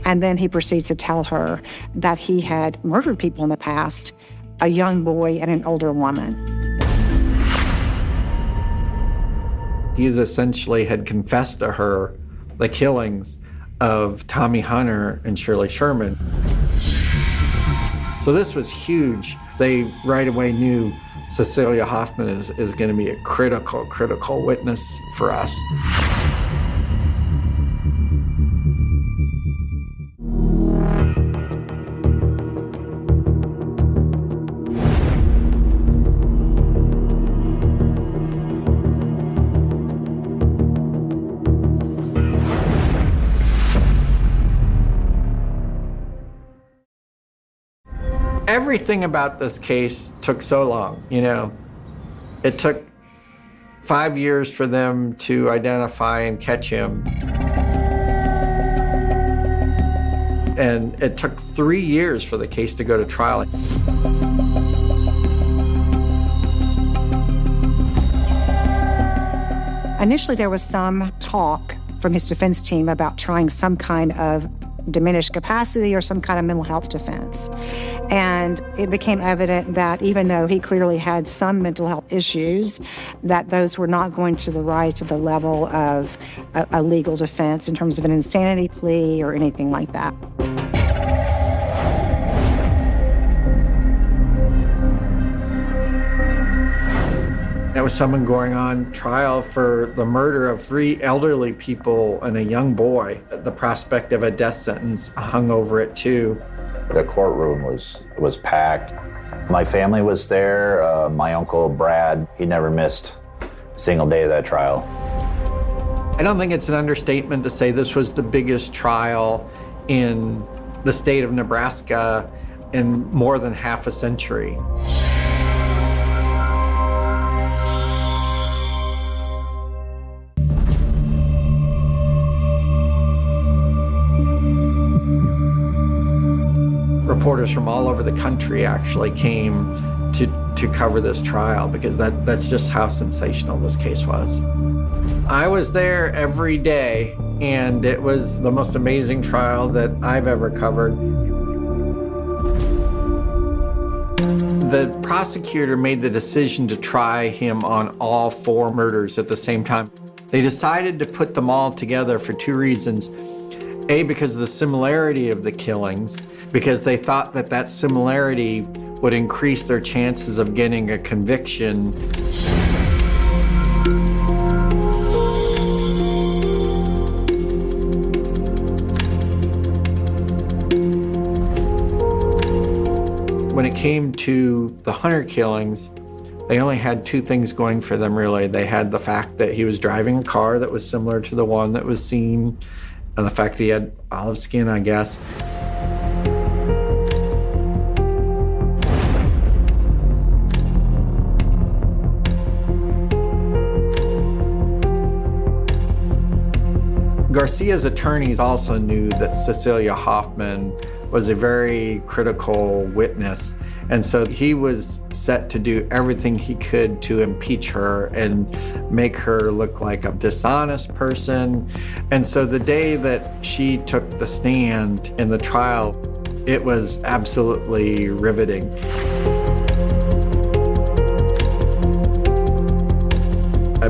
And then he proceeds to tell her that he had murdered people in the past, a young boy and an older woman. He essentially had confessed to her the killings of Tommy Hunter and Shirley Sherman. So this was huge. They right away knew Cecilia Hoffman is going to be a critical witness for us. Everything about this case took so long, you know. It took 5 years for them to identify and catch him. And it took 3 years for the case to go to trial. Initially, there was some talk from his defense team about trying some kind of diminished capacity or some kind of mental health defense. And it became evident that even though he clearly had some mental health issues, that those were not going to rise to the level of a legal defense in terms of an insanity plea or anything like that. That was someone going on trial for the murder of 3 elderly people and a young boy. The prospect of a death sentence hung over it too. The courtroom was packed. My family was there. My uncle Brad, he never missed a single day of that trial. I don't think it's an understatement to say this was the biggest trial in the state of Nebraska in more than half a century. Reporters from all over the country actually came to cover this trial because that's just how sensational this case was. I was there every day, and it was the most amazing trial that I've ever covered. The prosecutor made the decision to try him on all 4 murders at the same time. They decided to put them all together for 2 reasons. A, because of the similarity of the killings, because they thought that that similarity would increase their chances of getting a conviction. When it came to the Hunter killings, they only had 2 things going for them, really. They had the fact that he was driving a car that was similar to the one that was seen, and the fact that he had olive skin, I guess. Garcia's attorneys also knew that Cecilia Hoffman was a very critical witness, and so he was set to do everything he could to impeach her and make her look like a dishonest person. And so the day that she took the stand in the trial, it was absolutely riveting.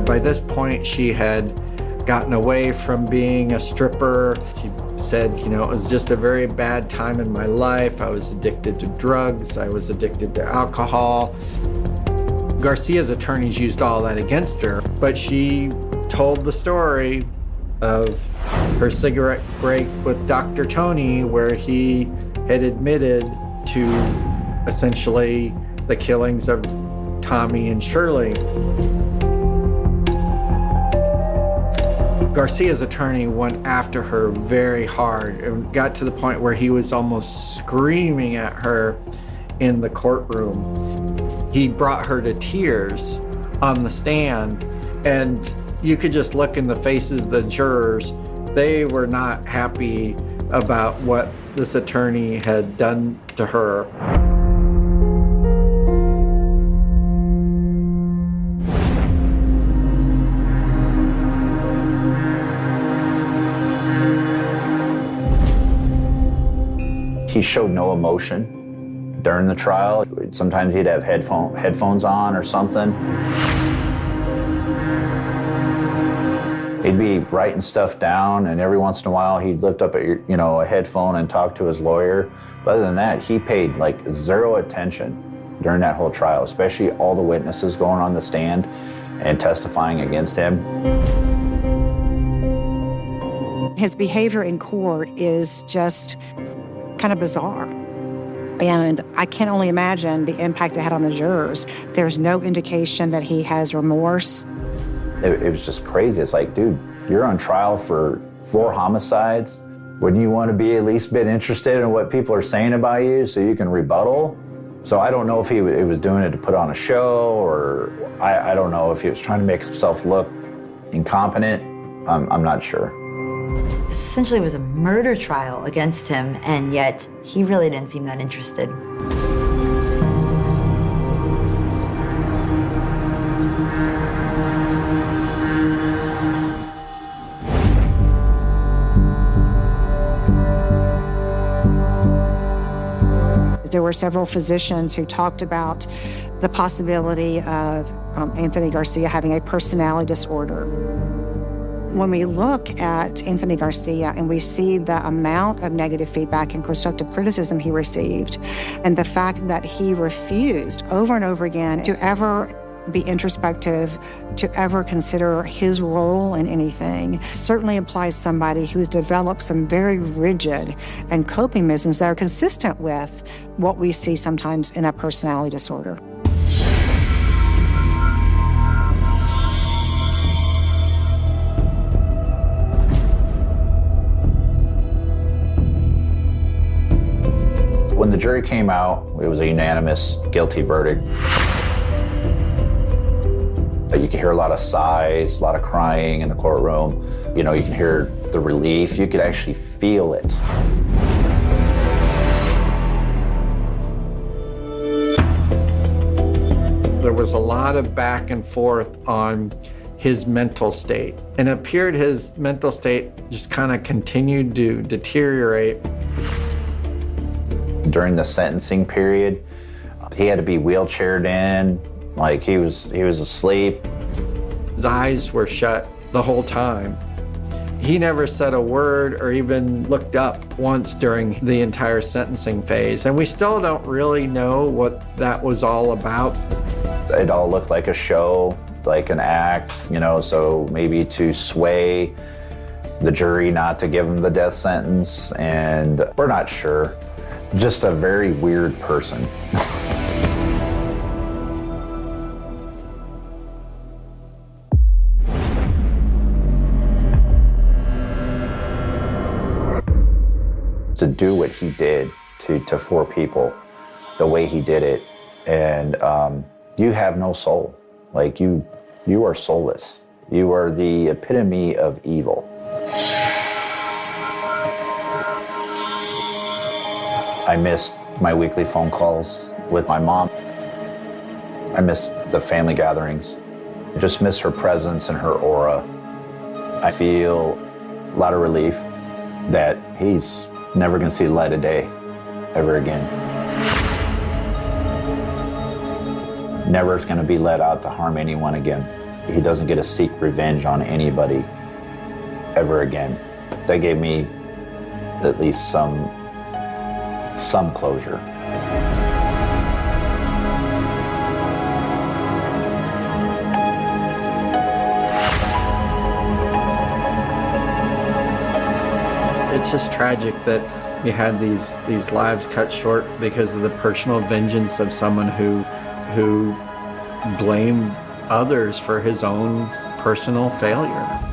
By this point, she had gotten away from being a stripper. She said, you know, it was just a very bad time in my life. I was addicted to drugs. I was addicted to alcohol. Garcia's attorneys used all that against her, but she told the story of her cigarette break with Dr. Tony, where he had admitted to essentially the killings of Tommy and Shirley. Garcia's attorney went after her very hard and got to the point where he was almost screaming at her in the courtroom. He brought her to tears on the stand, and you could just look in the faces of the jurors. They were not happy about what this attorney had done to her. He showed no emotion during the trial. Sometimes he'd have headphones on or something. He'd be writing stuff down, and every once in a while he'd lift up a headphone and talk to his lawyer. But other than that, he paid like zero attention during that whole trial, especially all the witnesses going on the stand and testifying against him. His behavior in court is just kind of bizarre. And I can only imagine the impact it had on the jurors. There's no indication that he has remorse. It was just crazy. It's like, dude, you're on trial for 4 homicides. Wouldn't you want to be at least bit interested in what people are saying about you so you can rebuttal? So I don't know if he was doing it to put on a show, or I don't know if he was trying to make himself look incompetent. I'm not sure. Essentially, it was a murder trial against him, and yet he really didn't seem that interested. There were several physicians who talked about the possibility of Anthony Garcia having a personality disorder. When we look at Anthony Garcia and we see the amount of negative feedback and constructive criticism he received, and the fact that he refused over and over again to ever be introspective, to ever consider his role in anything, certainly implies somebody who's developed some very rigid and coping mechanisms that are consistent with what we see sometimes in a personality disorder. When the jury came out, it was a unanimous guilty verdict. You could hear a lot of sighs, a lot of crying in the courtroom. You know, you can hear the relief. You could actually feel it. There was a lot of back and forth on his mental state. And it appeared his mental state just kind of continued to deteriorate. During the sentencing period, he had to be wheelchaired in, like he was asleep. His eyes were shut the whole time. He never said a word or even looked up once during the entire sentencing phase, and we still don't really know what that was all about. It all looked like a show, like an act, you know, so maybe to sway the jury not to give him the death sentence, and we're not sure. Just a very weird person. To do what he did to 4 people, the way he did it, and you have no soul. Like you are soulless. You are the epitome of evil. I missed my weekly phone calls with my mom. I miss the family gatherings. I just miss her presence and her aura. I feel a lot of relief that he's never going to see the light of day ever again. Never is going to be let out to harm anyone again. He doesn't get to seek revenge on anybody ever again. That gave me at least some closure. It's just tragic that you had these lives cut short because of the personal vengeance of someone who blamed others for his own personal failure.